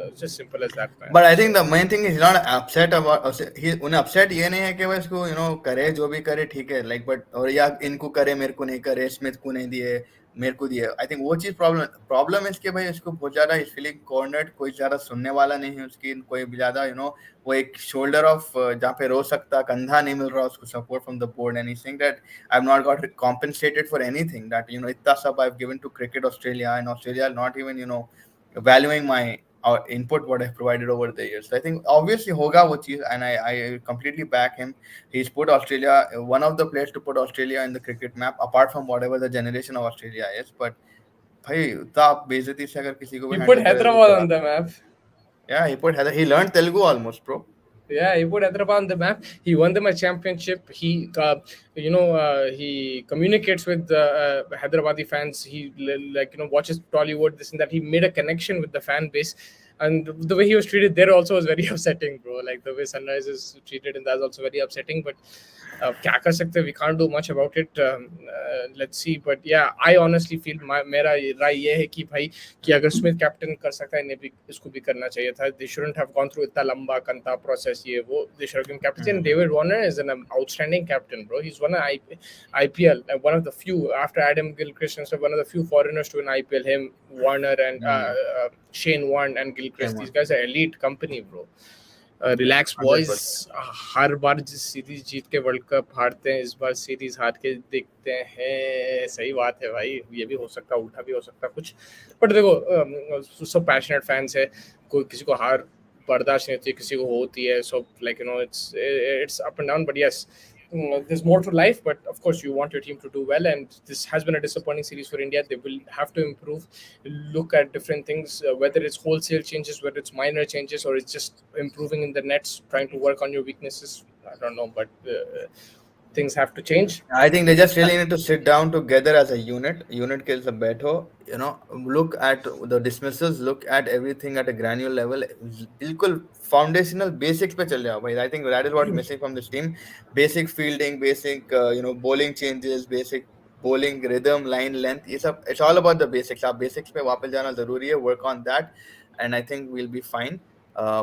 [SPEAKER 1] it's just simple as that, man.
[SPEAKER 2] But I think the main thing is not upset about. He उन्हें upset ये नहीं है कि वो इसको करे, जो भी करे ठीक है, like but और या इनको करे मेरे को नहीं करे, स्मिथ को नहीं दिए मेरे को दिए. आई थिंक वो चीज प्रॉब्लम है इसके भाई. इसको बहुत ज्यादा इज फीलिंग कॉर्नर्ड, कोई ज्यादा सुनने वाला नहीं है उसकी, कोई भी ज्यादा वो एक शोल्डर ऑफ जहाँ पे रो सकता, कंधा नहीं मिल रहा उसको support from the board. And he saying that I have not got compensated for anything, that इतना सब I have given to cricket Australia, and Australia not even valuing my input what I've provided over the years. So I think obviously hoga wo cheez, and I completely back him. He's put Australia, one of the players to put Australia in the cricket map, apart from whatever the generation of Australia is. But bhai उतना आप बेइज्जती से अगर किसी को भी
[SPEAKER 1] He put
[SPEAKER 2] handle करेंगे तो
[SPEAKER 1] Hyderabad
[SPEAKER 2] क्या?
[SPEAKER 1] on the map.
[SPEAKER 2] Yeah, he learned Telugu almost, bro.
[SPEAKER 1] Yeah, he put Hyderabad on the map. He won them a championship. He, he communicates with the Hyderabadi fans. He watches Tollywood, this and that. He made a connection with the fan base, and the way he was treated there also was very upsetting, bro. Like the way Sunrise is treated, and that's also very upsetting. But क्या कर सकते, we can't do much about it. Let's see, but yeah, I honestly feel मेरा राय ये है कि भाई कि अगर स्मिथ कैप्टन कर सकता है इन्हें भी इसको भी करना चाहिए था. They shouldn't have gone through इतना लंबा कंता process ये वो. They should have given captaincy. And David Warner is an outstanding captain, bro. He's won an IPL, one of the few after Adam Gilchrist and stuff, one of the few foreigners to win IPL. Him, Warner, and Shane Warne and Gilchrist. These guys are elite company, bro. Relax boys.
[SPEAKER 2] 100%.
[SPEAKER 1] हर बार जिस series जीत के world cup हारते हैं, इस बार series हार के देखते हैं. सही बात है भाई, ये भी हो सकता है, उल्टा भी हो सकता है कुछ. बट देखो सब पैशनेट फैंस है, कोई किसी को हार बर्दाश्त नहीं होती, किसी को होती है. So like it's up and down, but yes, there's more to life. But of course you want your team to do well, and this has been a disappointing series for India. They will have to improve, look at different things, whether it's wholesale changes, whether it's minor changes, or it's just improving in the nets, trying to work on your weaknesses. I don't know, but things have to change.
[SPEAKER 2] I think they just really need to sit down together as a unit. Unit kills a better. Look at the dismissals, look at everything at a granular level. बिल्कुल foundational basics पे चल जाओ भाई. I think that is what missing from this team. Basic fielding, basic bowling changes, basic bowling rhythm, line length. ये सब, it's all about the basics. आप basics पे वापस जाना जरूरी है. Work on that, and I think we'll be fine.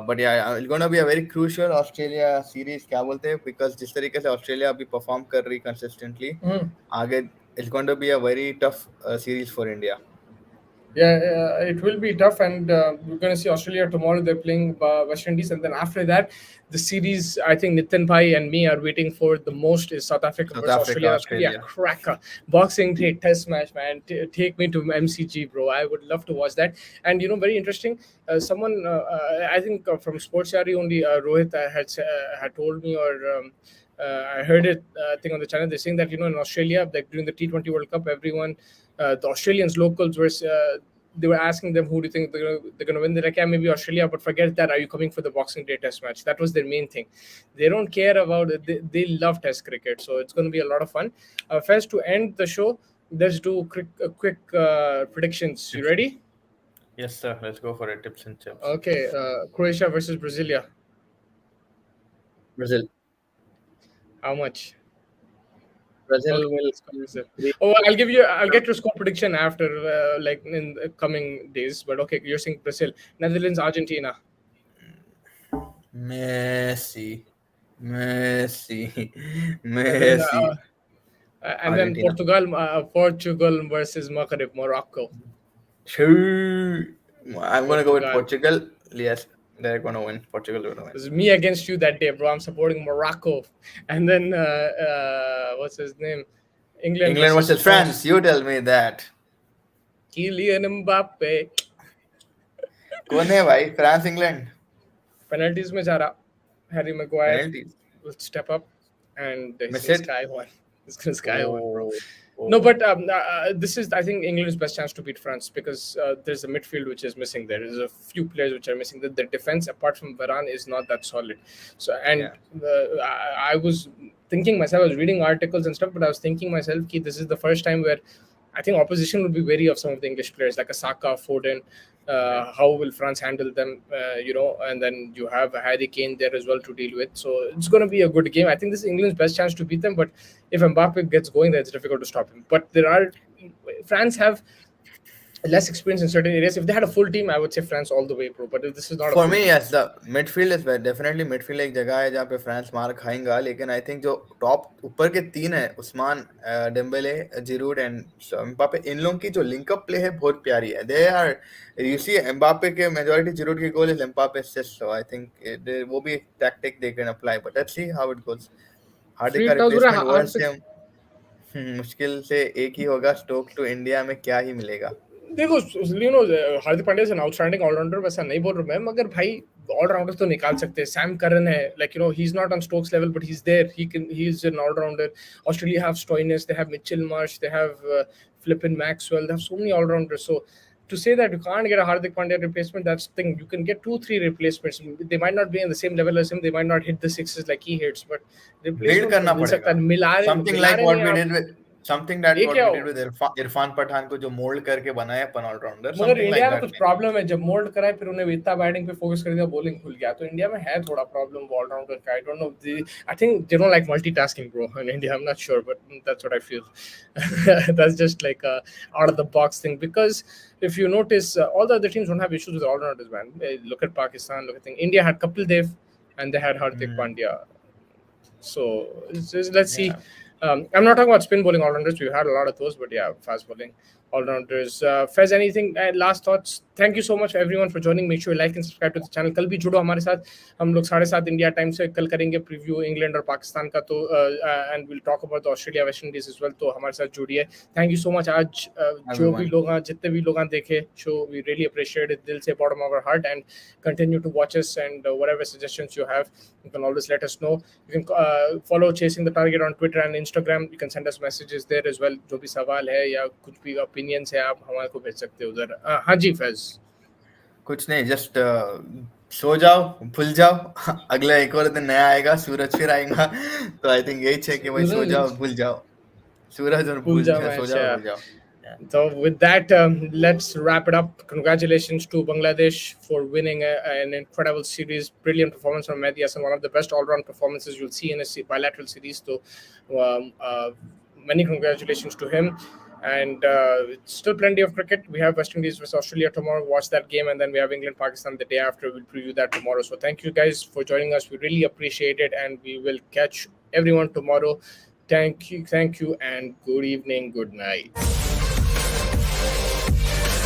[SPEAKER 2] But yeah, it's going to be a very crucial Australia series. क्या बोलते हैं, because जिस तरीके से ऑस्ट्रेलिया अभी परफॉर्म कर रही consistently, आगे it's going to be a very tough series for India.
[SPEAKER 1] Yeah, it will be tough, and we're going to see Australia tomorrow. They're playing West Indies, and then after that, the series I think Nitin Bhai and me are waiting for the most is South Africa versus Australia. That's going to be a cracker. Boxing Day test match, man. Take me to MCG, bro. I would love to watch that. And very interesting. Someone, I think from Sports Yari only, Rohit had told me, or I heard it. I think on the channel they're saying that in Australia, like during the T20 World Cup, everyone. The Australians locals were they were asking them, who do you think they're going to win? They're like, yeah, maybe Australia, but forget that. Are you coming for the Boxing Day test match? That was their main thing. They don't care about it. They love test cricket, so it's going to be a lot of fun. First, to end the show, let's do quick predictions. You ready?
[SPEAKER 2] Yes, sir. Let's go for it. Tips and tips.
[SPEAKER 1] Okay. Croatia versus Brasilia.
[SPEAKER 2] Brazil.
[SPEAKER 1] How much?
[SPEAKER 2] Brazil will.
[SPEAKER 1] Oh, I'll get your score prediction after, like in the coming days. But okay, you're saying Brazil, Netherlands, Argentina.
[SPEAKER 2] Messi.
[SPEAKER 1] And then Portugal versus Maghreb, Morocco.
[SPEAKER 2] Sure. I'm gonna go with Portugal. Yes, they're gonna win. Portugal is gonna win.
[SPEAKER 1] It's me against you that day, bro. I'm supporting Morocco. And then what's his name? England
[SPEAKER 2] versus France. You tell me that.
[SPEAKER 1] Kylian Mbappe.
[SPEAKER 2] कौन है भाई? France, England.
[SPEAKER 1] Penalties में जा रहा. Harry Maguire
[SPEAKER 2] Penalties
[SPEAKER 1] will step up and
[SPEAKER 2] Miss
[SPEAKER 1] he's
[SPEAKER 2] it?
[SPEAKER 1] Sky one. He's gonna Sky one, bro.
[SPEAKER 2] Oh.
[SPEAKER 1] No, but this is, I think, England's best chance to beat France, because there's a midfield which is missing there. There's a few players which are missing. The defense, apart from Varane, is not that solid. So, and I was thinking myself, I was reading articles and stuff, but I was thinking myself, this is the first time where I think opposition would be wary of some of the English players, like a Saka, Foden. How will France handle them? And then you have Harry Kane there as well to deal with. So it's going to be a good game. I think this is England's best chance to beat them. But if Mbappe gets going, then it's difficult to stop him. But France have less experience in certain areas. If they had a full team, I would say France all the way, bro. But if this is not
[SPEAKER 2] for me, yes, the midfield is definitely midfield एक जगह है जहाँ पे France मार खाएगा. लेकिन I think जो top ऊपर के तीन है, Usman, Dembélé, Giroud and Mbappe, इन लोगों की जो लिंकअप प्ले है बहुत प्यारी है. They are, you see, Mbappe के मेजॉरिटी जिरूड की गोल is Mbappe assist. So I think वो भी tactic they can apply. But let's see how it goes. हार्दिक का रिप्लेसमेंट वर्ल्ड से मुश्किल से एक ही होगा. स्टोक टू इंडिया में क्या ही मिलेगा.
[SPEAKER 1] देखो, Hardik Pandya is an outstanding allrounder, वैसा नहीं बोल रहा मैं, मगर भाई ऑलराउंडर तो निकाल सकते हैं. सैम करन है, like he is not on Stokes level, but he is there. He is an allrounder. Australia have Stoinis, they have Mitchell Marsh, they have फ्लिपिन Maxwell, they have so many allrounders. So to say that you can't get a Hardik Pandya replacement, that's the thing. You can get 2-3 replacements. They might not be on the same level as him. They might not hit the sixes like he hits, but
[SPEAKER 2] build करना पड़ेगा. Something like what we did with Something that
[SPEAKER 1] ये
[SPEAKER 2] what
[SPEAKER 1] क्या
[SPEAKER 2] we
[SPEAKER 1] हो?
[SPEAKER 2] did with Irfan Pathan को जो mold करके बनाया अपन all-rounder,
[SPEAKER 1] मगर
[SPEAKER 2] something
[SPEAKER 1] इंडिया
[SPEAKER 2] like
[SPEAKER 1] में
[SPEAKER 2] that
[SPEAKER 1] कुछ
[SPEAKER 2] maybe.
[SPEAKER 1] प्रॉब्लम है, जब मोल्ड कराए फिर उन्हें इतना बैटिंग पे फोकस कर दिया, बॉलिंग भूल गया, तो इंडिया में है थोड़ा प्रॉब्लम ऑलराउंडर का. I don't know, I think they don't like multitasking bro in India. I am not sure, but that's what I feel. That's just like a out of the box thing, because if you notice, all the other teams don't have issues with all-rounders, man. Look at Pakistan, look at thing. India had Kapil Dev and they had Hardik
[SPEAKER 2] Hmm.
[SPEAKER 1] Pandya. So let's see.
[SPEAKER 2] Yeah.
[SPEAKER 1] I'm not talking about spin bowling all-rounders. We've had a lot of those, but yeah, fast bowling all-rounders. Fez, anything last thoughts? Thank you so much everyone for joining. Make sure you like and subscribe to the channel. कल भी जुड़ो हमारे साथ. हम लोग 7:30 India time से कल करेंगे preview England और पाकिस्तान का, तो and will talk about Australia West Indies as well. तो हमारे साथ जुड़िए. Thank you so much. आज जो भी
[SPEAKER 2] Everyone.
[SPEAKER 1] लोग जितने भी लोग देखे शो, वी रियली अप्रिशिएट इट दिल से, bottom of our heart, and continue to watch us, and whatever suggestions you have, you can always let us know. You can follow Chasing the Target on Twitter and Instagram. You can send us messages there as well. जो भी सवाल है या कुछ भी opinions है, आप हमारे को भेज सकते हो उधर. हाँ जी फैज.
[SPEAKER 2] कुछ नहीं, जस्ट सो जाओ, भूल जाओ. अगला एक और दिन नया आएगा, सूरज फिर आएगा. तो आई थिंक यही है कि भाई सो जाओ,
[SPEAKER 1] सूरज
[SPEAKER 2] भूल जाओ. सूरज और
[SPEAKER 1] भूल जाओ
[SPEAKER 2] सो
[SPEAKER 1] मैच.
[SPEAKER 2] जाओ, भूल जाओ. Yeah.
[SPEAKER 1] So with that, let's wrap it up. Congratulations to Bangladesh for winning an incredible series. Brilliant performance from Mehdi Hasan, one of the best all-round performances you'll see in a bilateral series. So many congratulations to him. And it's still plenty of cricket. We have West Indies versus Australia tomorrow. Watch that game, and then we have England Pakistan the day after. We'll preview that tomorrow. So thank you guys for joining us. We really appreciate it, and we will catch everyone tomorrow. Thank you, and good evening, good night.